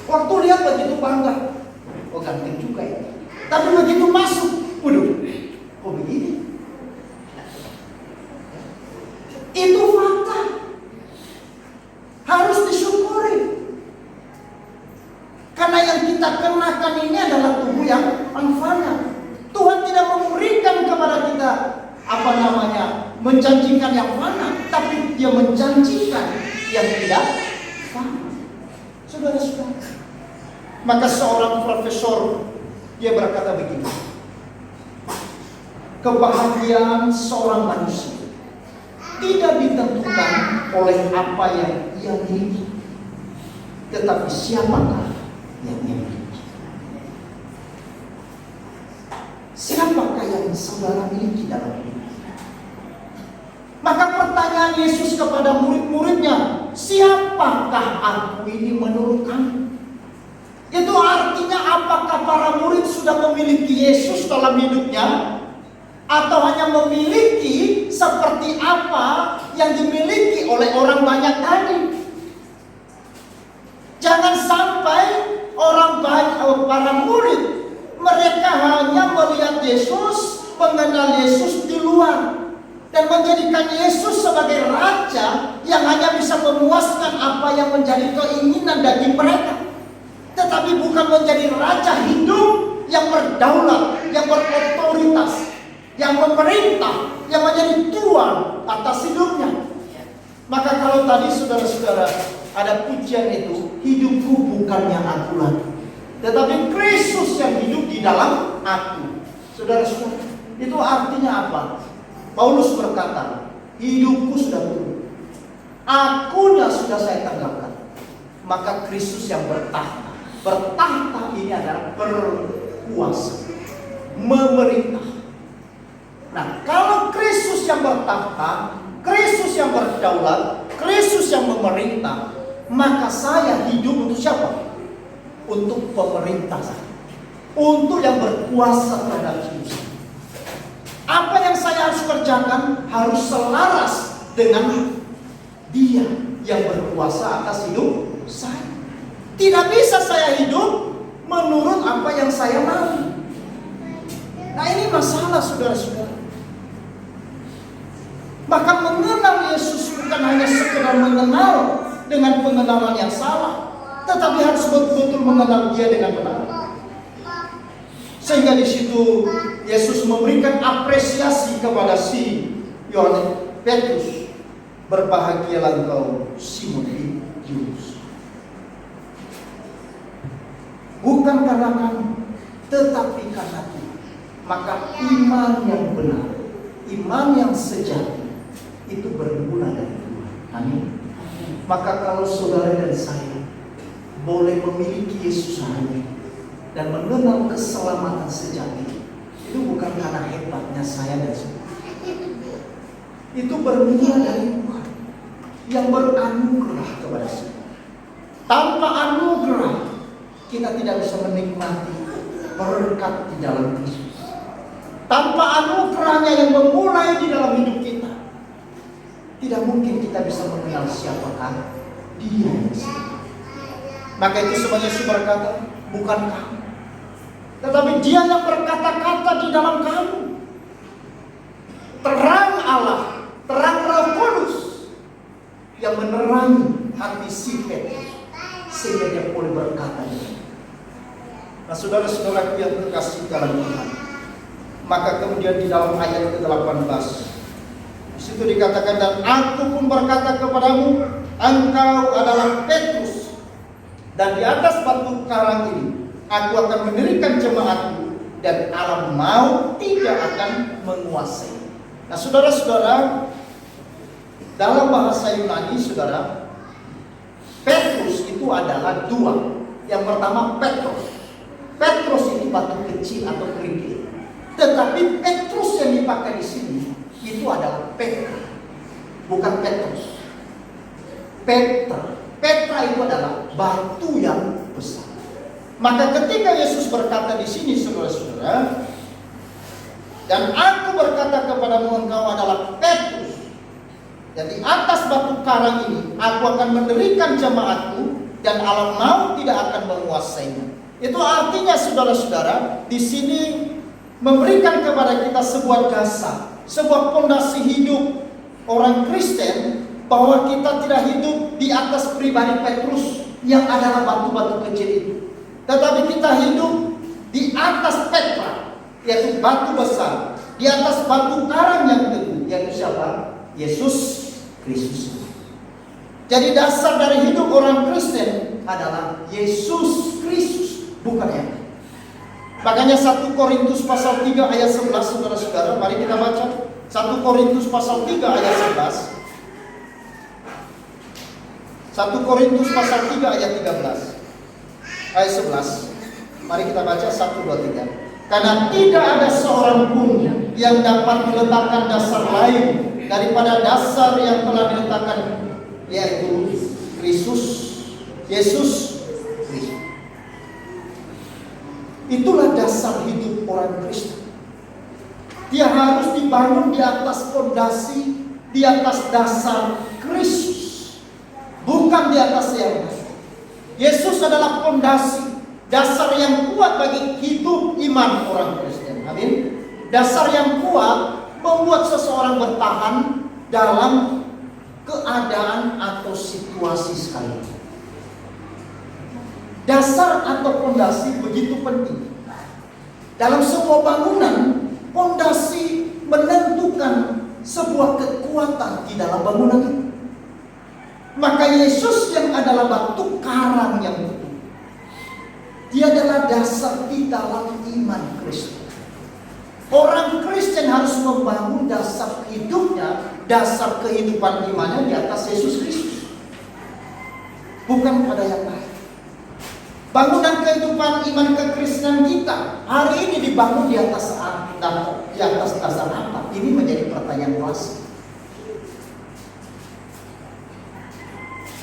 Waktu lihat begitu bangga, oh ganteng juga ya. Tapi begitu masuk, waduh, kok begini? Itu fakta. menjanjikan yang fana, tapi dia menjanjikan yang tidak fana. Saudara-saudara, maka seorang profesor dia berkata begini, kebahagiaan seorang manusia tidak ditentukan oleh apa yang ia miliki, tetapi siapakah yang ia miliki. Siapakah yang saudara miliki dalam hidup? Maka pertanyaan Yesus kepada murid-muridnya, siapakah aku ini menurut kamu? Itu artinya apakah para murid sudah memiliki Yesus dalam hidupnya? Atau hanya memiliki seperti apa yang dimiliki oleh orang banyak tadi? Jangan sampai para murid mereka hanya melihat Yesus, mengenal Yesus di luar, dan menjadikan Yesus sebagai raja yang hanya bisa memuaskan apa yang menjadi keinginan daging mereka, tetapi bukan menjadi raja hidup yang berdaulat, yang berotoritas, yang memerintah, yang menjadi tuan atas hidupnya. Maka kalau tadi saudara-saudara ada pujian itu, hidupku bukannya aku lagi, tetapi Kristus yang hidup di dalam aku. Saudara-saudara, itu artinya apa? Paulus berkata, hidupku sudah turun, akunya sudah saya tanggapkan, maka Kristus yang bertahta. Bertahta ini adalah berkuasa, memerintah. Nah, kalau Kristus yang bertahta, Kristus yang berdaulat, Kristus yang memerintah, maka saya hidup untuk siapa? Untuk pemerintah saya, untuk yang berkuasa terhadap hidup saya. Apa yang saya harus kerjakan harus selaras dengan Dia yang berkuasa atas hidup saya. Tidak bisa saya hidup menurut apa yang saya mau. Nah, ini masalah saudara-saudara. Maka mengenal Yesus bukan hanya sekedar mengenal dengan pengenalan yang salah, tetapi harus betul-betul mengenal Dia dengan benar. Sehingga di situ Yesus memberikan apresiasi kepada si Yohanes Petrus. Berbahagialah engkau Simon bin Yunus. Bukan karena kamu, tetapi karena Tuhan. Maka iman yang benar, iman yang sejati, itu bermula dari Tuhan. Amin. Maka kalau saudara dan saya boleh memiliki Yesus hari ini dan mengenal keselamatan sejati, itu bukan karena hebatnya saya dan saudara. Itu bermula dari Tuhan yang beranugerah kepada kita. Tanpa anugerah kita tidak bisa menikmati berkat di dalam Kristus. Tanpa anugerahnya yang memulai di dalam hidup kita, tidak mungkin kita bisa mengenal siapakah Dia yang sebenarnya. Maka itu sebenarnya Yesus berkata, bukan kamu, tetapi Dia yang berkata-kata di dalam kamu. Terang Allah, terang Roh Kudus yang menerangi hati si Petrus sehingga dia boleh berkata. Nah, saudara-saudaraku yang terkasih dalam Tuhan, maka kemudian di dalam ayat ke-18 di situ dikatakan, dan aku pun berkata kepadamu, engkau adalah Petrus, dan di atas batu karang ini aku akan mendirikan jemaatku, dan alam maut tidak akan menguasai. Nah, saudara-saudara, dalam bahasa Yunani, saudara, Petrus itu adalah dua. Yang pertama Petrus. Petrus itu batu kecil atau kerikil. Tetapi Petrus yang dipakai di sini itu adalah Petra, bukan Petrus. Petra itu adalah batu yang besar. Maka ketika Yesus berkata di sini, saudara-saudara, dan aku berkata kepadamu, engkau adalah Petrus, dan di atas batu karang ini aku akan mendirikan jemaatku, dan alam maut tidak akan menguasainya. Itu artinya saudara-saudara, di sini memberikan kepada kita sebuah dasar, sebuah fondasi hidup orang Kristen, bahwa kita tidak hidup di atas pribadi Petrus yang adalah batu-batu kecil itu, tetapi kita hidup di atas Petra, yaitu batu besar, di atas batu karang yang teguh, yaitu siapa? Yesus Kristus. Jadi dasar dari hidup orang Kristen adalah Yesus Kristus, bukan yang lain. Makanya 1 Korintus pasal 3 ayat 11, saudara-saudara, mari kita baca. 1 Korintus pasal 3 ayat 11. 1 Korintus pasal 3 ayat 13. Ayat 11. Mari kita baca 1, 2, 3. Karena tidak ada seorang pun yang dapat meletakkan dasar lain daripada dasar yang telah diletakkan, yaitu Kristus, Yesus Kristus. Itulah dasar hidup orang Kristen. Dia harus dibangun di atas fondasi, di atas dasar Kristus, bukan di atas yang lain. Yesus adalah fondasi, dasar yang kuat bagi hidup iman orang Kristen. Amin. Dasar yang kuat membuat seseorang bertahan dalam keadaan atau situasi sekalipun. Dasar atau fondasi begitu penting. Dalam sebuah bangunan, fondasi menentukan sebuah kekuatan di dalam bangunan itu. Maka Yesus yang adalah batu karang yang utuh, Dia adalah dasar di dalam iman Kristen. Orang Kristen harus membangun dasar hidupnya, dasar kehidupan imannya di atas Yesus Kristus, bukan pada yang lain. Bangunan kehidupan iman kekristenan kita hari ini dibangun di atas dasar apa? Ini menjadi pertanyaan klasik.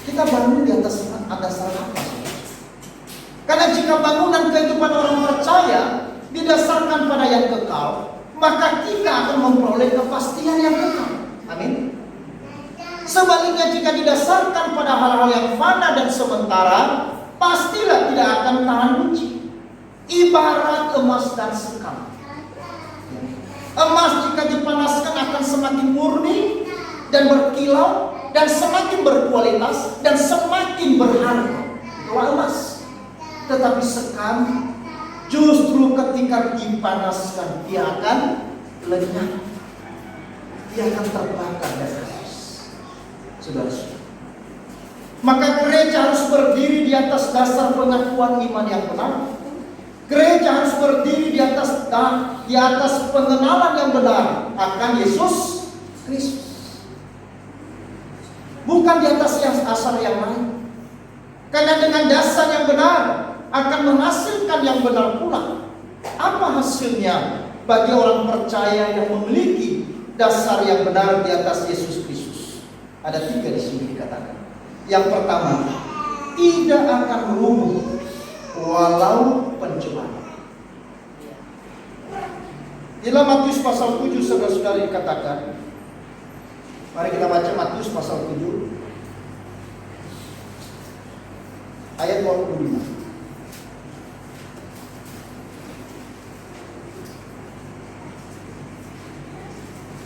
Kita bangun di atas dasar apa? Karena jika bangunan kehidupan orang percaya didasarkan pada yang kekal, maka kita akan memperoleh kepastian yang kekal. Amin. Sebaliknya, jika didasarkan pada hal-hal yang fana dan sementara, pastilah tidak akan tahan uji. Ibarat emas dan sekam. Emas jika dipanaskan akan semakin murni dan berkilau, dan semakin berkualitas dan semakin berharga. Itulah emas. Tetapi sekam justru ketika dipanaskan dia akan lenyap, dia akan terbakar dan habis. Saudara-saudara, maka gereja harus berdiri di atas dasar pengakuan iman yang benar. Gereja harus berdiri di atas pengenalan yang benar akan Yesus Kristus, bukan di atas dasar yang lain. Karena dengan dasar yang benar akan menghasilkan yang benar pula. Apa hasilnya bagi orang percaya yang memiliki dasar yang benar di atas Yesus Kristus? Ada 3 di sini dikatakan. Yang pertama, tidak akan runtuh walau pencobaan. Di dalam Matius pasal 7, saudara-saudara, dikatakan. Mari kita baca Matius pasal 7 ayat 25.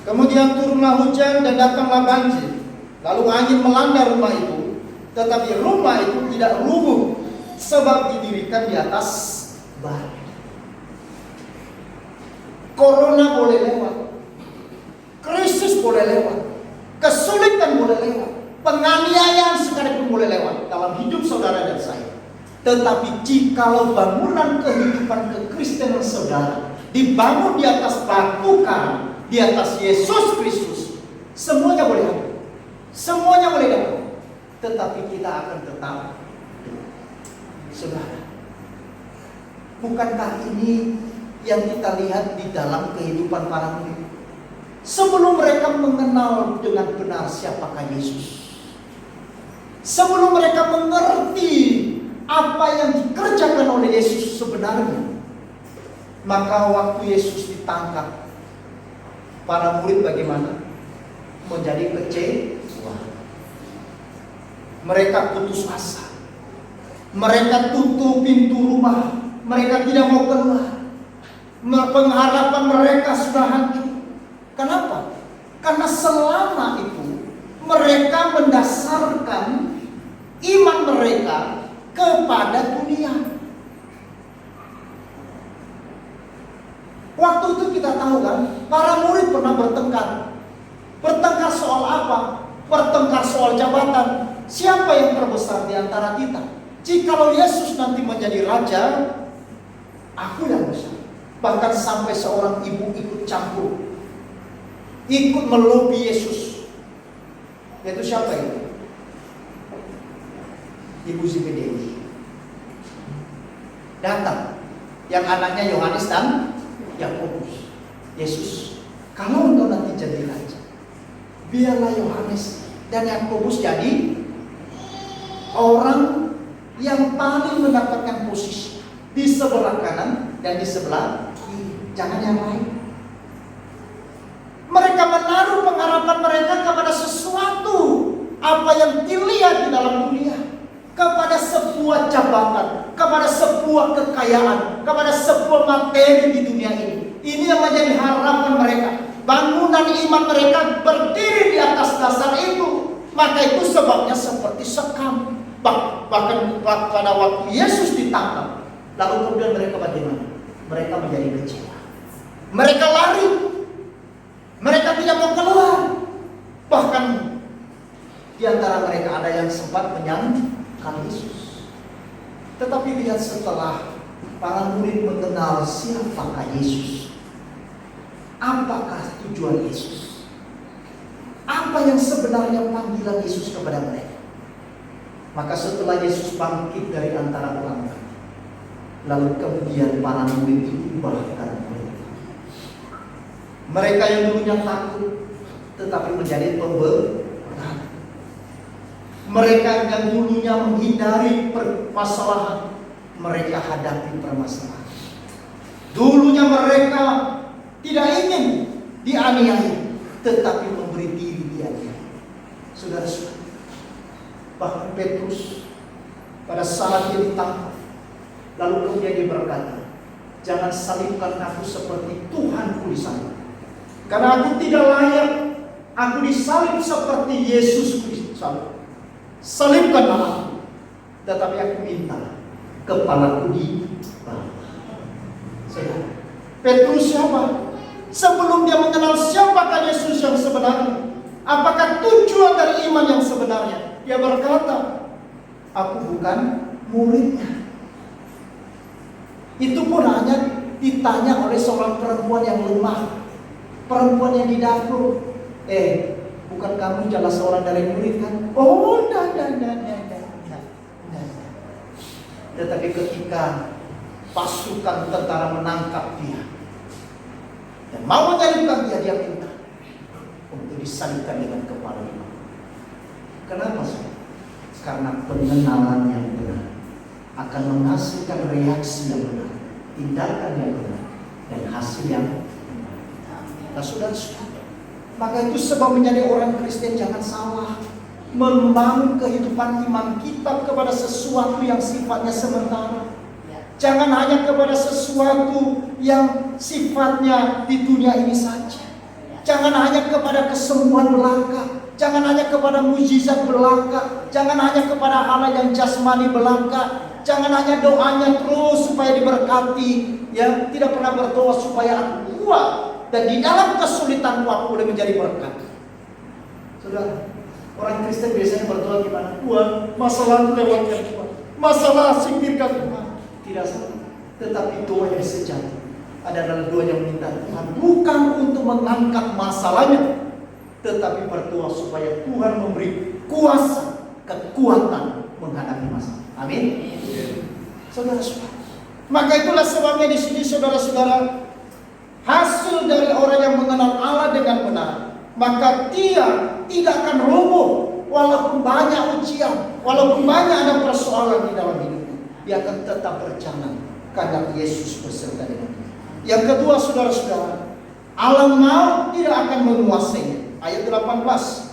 Kemudian turunlah hujan dan datanglah banjir, lalu angin melanda rumah itu, tetapi rumah itu tidak rubuh, sebab didirikan di atas batu. Corona boleh lewat, krisis boleh lewat, kesulitan boleh lewat, penganiayaan sekalipun boleh lewat dalam hidup saudara dan saya. Tetapi jikalau bangunan kehidupan kekristenan saudara dibangun di atas batu karang, di atas Yesus Kristus, semuanya boleh ada, semuanya boleh dapat. Tetapi kita akan tetap, saudara. Bukankah ini yang kita lihat di dalam kehidupan para murid? Sebelum mereka mengenal dengan benar siapakah Yesus, sebelum mereka mengerti apa yang dikerjakan oleh Yesus sebenarnya, maka waktu Yesus ditangkap, para murid bagaimana? Menjadi kecewa. Mereka putus asa. Mereka tutup pintu rumah. Mereka tidak mau keluar. Pengharapan mereka sudah hancur. Kenapa? Karena selama itu mereka mendasarkan iman mereka kepada dunia. Waktu itu kita tahu kan, para murid pernah bertengkar. Bertengkar soal apa? Bertengkar soal jabatan. Siapa yang terbesar di antara kita? Jikalau Yesus nanti menjadi raja, aku yang besar. Bahkan sampai seorang ibu ikut campur, ikut melobi Yesus. Yaitu siapa itu? Ibu Zebedeus. Datang, yang anaknya Yohanes dan Yakobus. Yesus, kalau engkau nanti jadi raja, biarlah Yohanes dan Yakobus jadi orang yang paling mendapatkan posisi di sebelah kanan dan di sebelah kiri. Jangan yang lain. Mereka menaruh pengharapan mereka kepada sesuatu apa yang dilihat di dalam dunia, kepada sebuah jabatan, kepada sebuah kekayaan, kepada sebuah materi di dunia ini. Ini yang menjadi harapan mereka. Bangunan iman mereka berdiri di atas dasar itu. Maka itu sebabnya seperti sekam. Bahkan pada waktu Yesus ditangkap, lalu kemudian mereka bagaimana? Mereka menjadi kecewa. Mereka lari. Mereka tidak mau keluar. Bahkan di antara mereka ada yang sempat menyangkal Yesus. Tetapi lihat setelah para murid mengenal siapakah Yesus, apakah tujuan Yesus, apa yang sebenarnya panggilan Yesus kepada mereka. Maka setelah Yesus bangkit dari antara orang, lalu kemudian para murid diubahkan mereka. Mereka yang dulunya takut, tetapi menjadi pemberani. Mereka yang dulunya menghindari permasalahan, mereka hadapi permasalahan. Dulunya mereka tidak ingin dianiaya, tetapi memberi diri dianiaya. Saudara-saudara, bahkan Petrus pada saat dia ditangkap, lalu kemudian dia berkata, jangan salibkan aku seperti Tuhanku disalib, karena aku tidak layak aku disalib seperti Yesus disalib. Salibkanlah aku, tetapi aku minta kepalaku dibawah. Saudara, Petrus siapa? Sebelum dia mengenal siapakah Yesus yang sebenarnya, apakah tujuan dari iman yang sebenarnya, dia berkata, aku bukan muridnya. Itu pun hanya ditanya oleh seorang perempuan yang lemah, perempuan yang di dapur. Bukan kamu jelas seorang dari murid kan? Oh, nah. Tetapi ketika pasukan tentara menangkap dia dan mau menyalibkan dia, dia minta untuk disalibkan dengan kepala imam. Kenapa sih? Karena pengenalan yang benar akan menghasilkan reaksi yang benar, tindakan yang benar, dan hasil yang benar. Nah, saudara-saudara, maka itu sebab menjadi orang Kristen jangan salah membangun kehidupan iman kita kepada sesuatu yang sifatnya sementara. Jangan hanya kepada sesuatu yang sifatnya di dunia ini saja. Jangan hanya kepada kesembuhan belaka. Jangan hanya kepada mujizat belaka. Jangan hanya kepada hal yang jasmani belaka. Jangan hanya doanya terus supaya diberkati, ya, tidak pernah berdoa supaya aku kuat dan di dalam kesulitanku aku boleh menjadi berkat. Saudara, orang Kristen biasanya berdoa gimana? Tuhan, masalahku lewatkan Tuhan, masalah singkirkan Tuhan. Tidak salah, tetapi doa yang sejati adalah doa yang minta Tuhan bukan untuk mengangkat masalahnya, tetapi berdoa supaya Tuhan memberi kuasa, kekuatan menghadapi masalah. Amin. Saudara-saudara, maka itulah sebabnya di sini saudara-saudara, hasil dari orang yang mengenal Allah dengan benar, maka dia tidak akan roboh walaupun banyak ujian, walaupun banyak ada persoalan di dalam hidupnya, dia akan tetap berjalan karena Yesus beserta dengan dia. Yang kedua, saudara-saudara, alam maut tidak akan menguasainya. Ayat 18.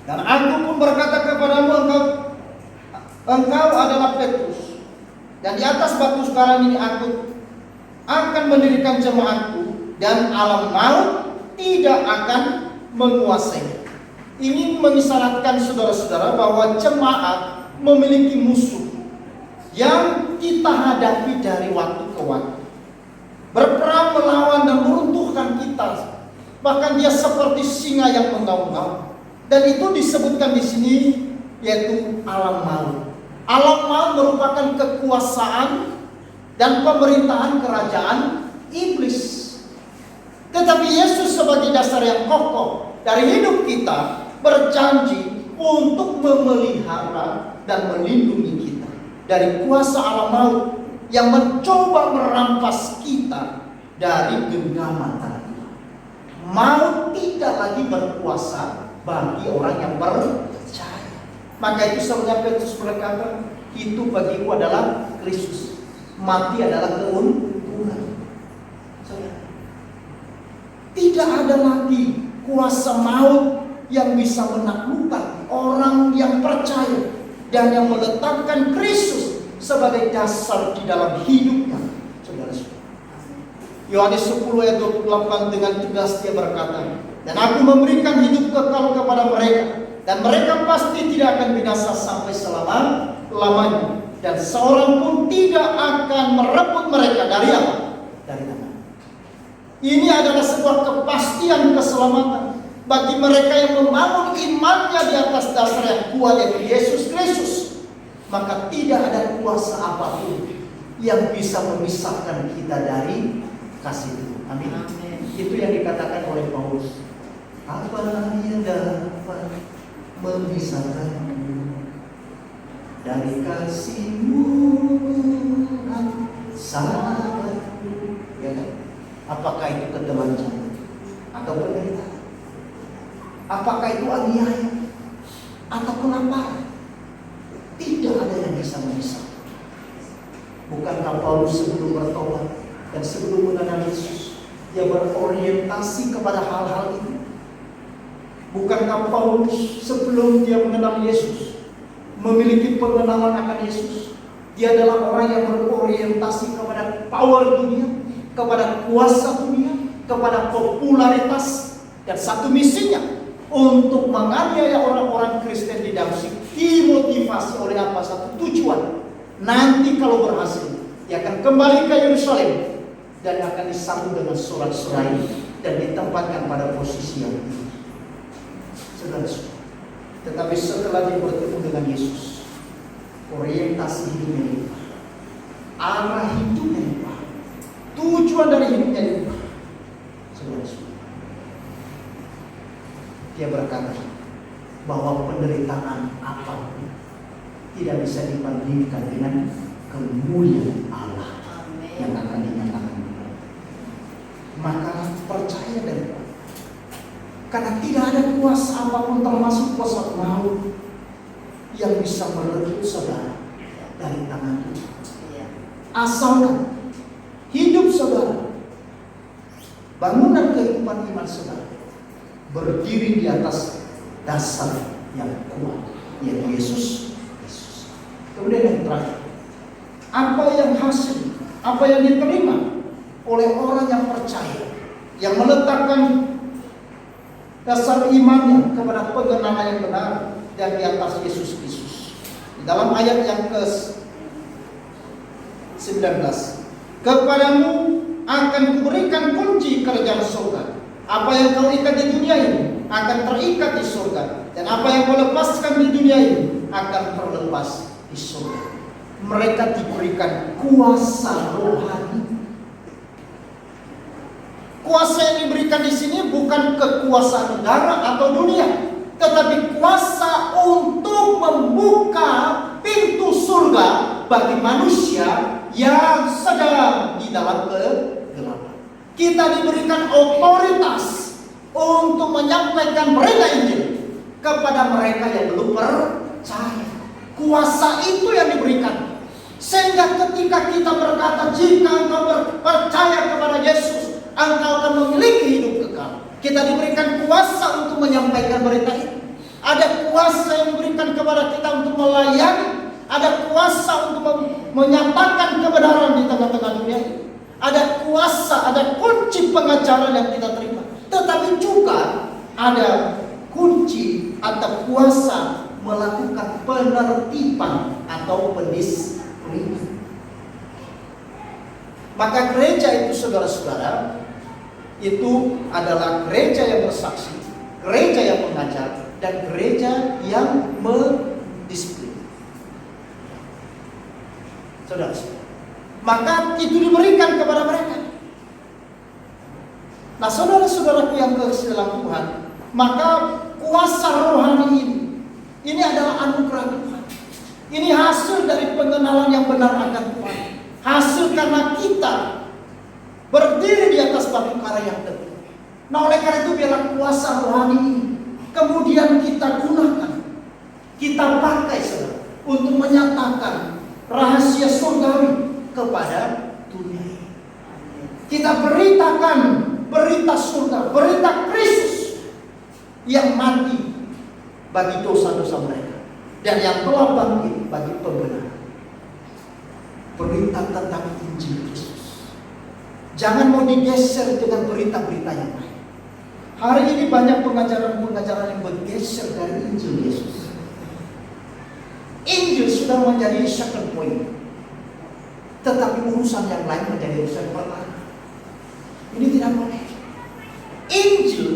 Dan aku pun berkata kepadamu, engkau adalah Petrus, dan di atas batu sekarang ini aku akan mendirikan jemaatku, dan alam maut tidak akan menguasai. Ini mengisyaratkan saudara-saudara bahwa jemaat memiliki musuh yang kita hadapi dari waktu ke waktu, berperang melawan dan meruntuhkan kita Bahkan dia seperti singa yang mengaum-ngaum. Dan itu disebutkan di sini yaitu alam maut. Alam maut merupakan kekuasaan dan pemerintahan kerajaan iblis. Tetapi Yesus sebagai dasar yang kokoh dari hidup kita berjanji untuk memelihara dan melindungi kita dari kuasa alam maut yang mencoba merampas kita dari genggaman tanah. Maut tidak lagi berkuasa bagi orang yang percaya. Maka itu sebenarnya Petrus berkata, itu bagiku adalah Kristus, mati adalah keuntungan. Tidak ada lagi kuasa maut yang bisa menaklukkan orang yang percaya dan yang meletakkan Kristus sebagai dasar di dalam hidupnya. Saudara-saudara, Yohanes 10 ayat 28 dengan tegas dia berkata, dan aku memberikan hidup kekal kepada mereka, dan mereka pasti tidak akan binasa sampai selama-lamanya, dan seorang pun tidak akan merebut mereka dari apa? Dari tangan. Ini adalah sebuah kepastian keselamatan bagi mereka yang membangun imannya di atas dasar yang kuat yaitu Yesus Kristus. Maka tidak ada kuasa apapun yang bisa memisahkan kita dari kasih itu. Amin. Itu yang dikatakan oleh Paulus. Apa yang dapat memisahkanmu dari kasih-Mu, Tuhan, sahabatku? Ya kan? Apakah itu ketelanjangan atau penderitaan? Apakah itu aniaya atau kelaparan? Tidak ada yang bisa memisahkan. Bukankah Paulus sebelum bertobat dan sebelum mengenal Yesus, dia berorientasi kepada hal-hal itu? Bukankah Paulus sebelum dia mengenal Yesus memiliki pengenalan akan Yesus? Dia adalah orang yang berorientasi kepada power dunia, kepada kuasa dunia, kepada popularitas, dan satu misinya untuk menganiaya orang-orang Kristen di Damsyik. Dimotivasi oleh apa? Satu tujuan. Nanti kalau berhasil, dia akan kembali ke Yerusalem dan akan disambut dengan sorak-sorai dan ditempatkan pada posisi yang tinggi. Saudara-saudara, tetapi setelah dia bertemu dengan Yesus, orientasi hidupnya diubah, arah hidupnya diubah, tujuan dari hidupnya diubah. Saudara-saudara, dia berkata bahwa penderitaan apapun tidak bisa dibandingkan dengan kemuliaan Allah yang akan dinyatakan. Maka percaya dari Allah, karena tidak ada kuasa apapun termasuk kuasa maut yang bisa merebut saudara dari tangan Tuhan. Asalkan hidup saudara, bangunan kehidupan iman saudara berdiri di atas dasar yang kuat, yaitu Yesus. Kemudian yang terakhir, apa yang hasil, apa yang diterima oleh orang yang percaya, yang meletakkan dasar imannya kepada pengenalan yang benar dan di atas Yesus Kristus. Di dalam ayat yang ke-19, kepadamu akan kuberikan kunci kerajaan surga. Apa yang kau ikat di dunia ini akan terikat di surga, dan apa yang kau lepaskan di dunia ini akan terlepas di surga. Mereka diberikan kuasa rohani. Kuasa yang diberikan di sini bukan kekuasaan negara atau dunia, tetapi kuasa untuk membuka pintu surga bagi manusia yang sedang di dalam kegelapan. Kita diberikan otoritas untuk menyampaikan berita Injil kepada mereka yang belum percaya. Kuasa itu yang diberikan, sehingga ketika kita berkata, jika engkau percaya kepada Yesus, engkau akan memiliki hidup kekal. Kita diberikan kuasa untuk menyampaikan berita itu. Ada kuasa yang diberikan kepada kita untuk melayani. Ada kuasa untuk menyatakan kebenaran di tengah-tengah dunia ini. Ada kuasa, ada kunci pengajaran yang kita terima. Tetapi juga ada kunci atau kuasa melakukan penertiban atau pendisiplinan. Maka gereja itu, saudara-saudara, itu adalah gereja yang bersaksi, gereja yang mengajar, dan gereja yang mendisiplin. Saudara, maka itu diberikan kepada mereka. Nah, saudara-saudaraku yang kasih dalam Tuhan, maka kuasa rohani ini adalah anugerah Tuhan. Ini hasil dari pengenalan yang benar akan Tuhan. Hasil karena kita berdiri di atas batu karang yang teguh. Nah, oleh karena itu biarlah kuasa rohani ini kemudian kita gunakan, kita pakai saudara, untuk menyatakan rahasia surgawi kepada dunia ini. Kita beritakan berita surga, berita Kristus yang mati bagi dosa-dosa mereka dan yang telah bangkit bagi pembenaran. Berita tentang Injil Kristus. Jangan mau digeser dengan berita-berita yang lain. Hari ini banyak pengajaran-pengajaran yang bergeser dari Injil Yesus. Injil sudah menjadi second point, tetapi urusan yang lain menjadi urusan pertama. Ini tidak boleh. Injil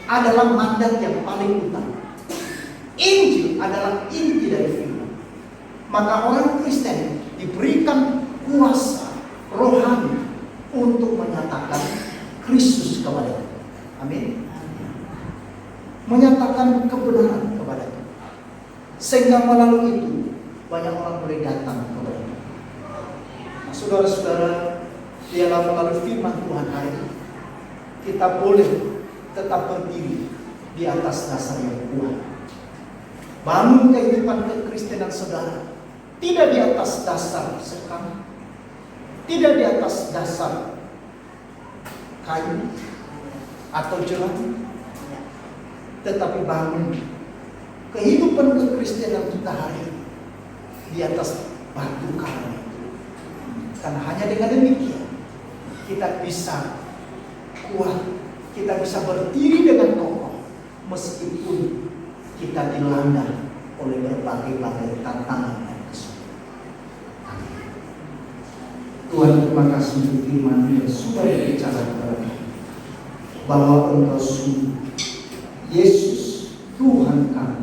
adalah mandat yang paling utama. Injil adalah inti dari firman. Maka orang Kristen diberikan kuasa rohani untuk menyatakan Kristus kepada kita. Amin. Menyatakan kebenaran kepada kita, sehingga melalui itu banyak orang boleh datang kepada kita. Nah, saudara-saudara, biarlah melalui firman Tuhan hari ini kita boleh tetap berdiri di atas dasar yang kuat. Bangun kehidupan kekristenan saudara tidak di atas dasar sekam, tidak di atas dasar kayu atau jerami, tetapi bangun kehidupan kekristenan kita hari ini di atas batu karang. Karena hanya dengan demikian kita bisa kuat, kita bisa berdiri dengan kokoh meskipun kita dilanda oleh berbagai-bagai tantangan dan kesulitan. Tuhan, terima kasih untuk firman yang sudah berbicara kepada kami bahwa Engkau sungguh Yesus Tuhan kami,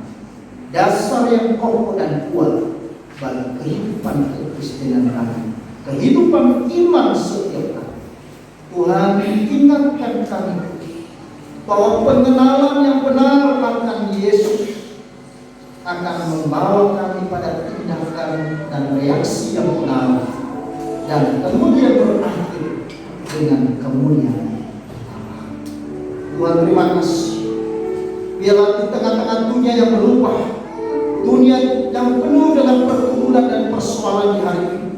dasar yang kokoh dan kuat bagi kehidupan kekristenan kami, kehidupan iman setiap kami. Tuhan, ingatkan kami bahwa pengenalan yang benar akan Yesus akan membawa kami pada tindakan dan reaksi yang benar, dan kemudian berakhir dengan kemuliaan Allah. Tuhan, terima kasih. Biarlah di tengah-tengah dunia yang berubah, dunia yang penuh dengan pergumulan dan persoalan di hari ini,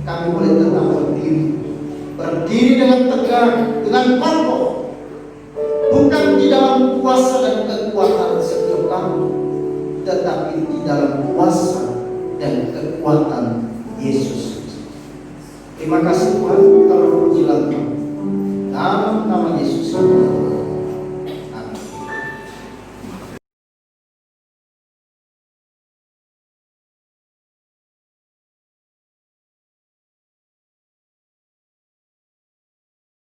kami boleh tetap berdiri dengan tegar, dengan kokoh, bukan di dalam kuasa dan kekuatan setiap kami, tetapi di dalam kuasa dan kekuatan Yesus. Terima kasih Tuhan.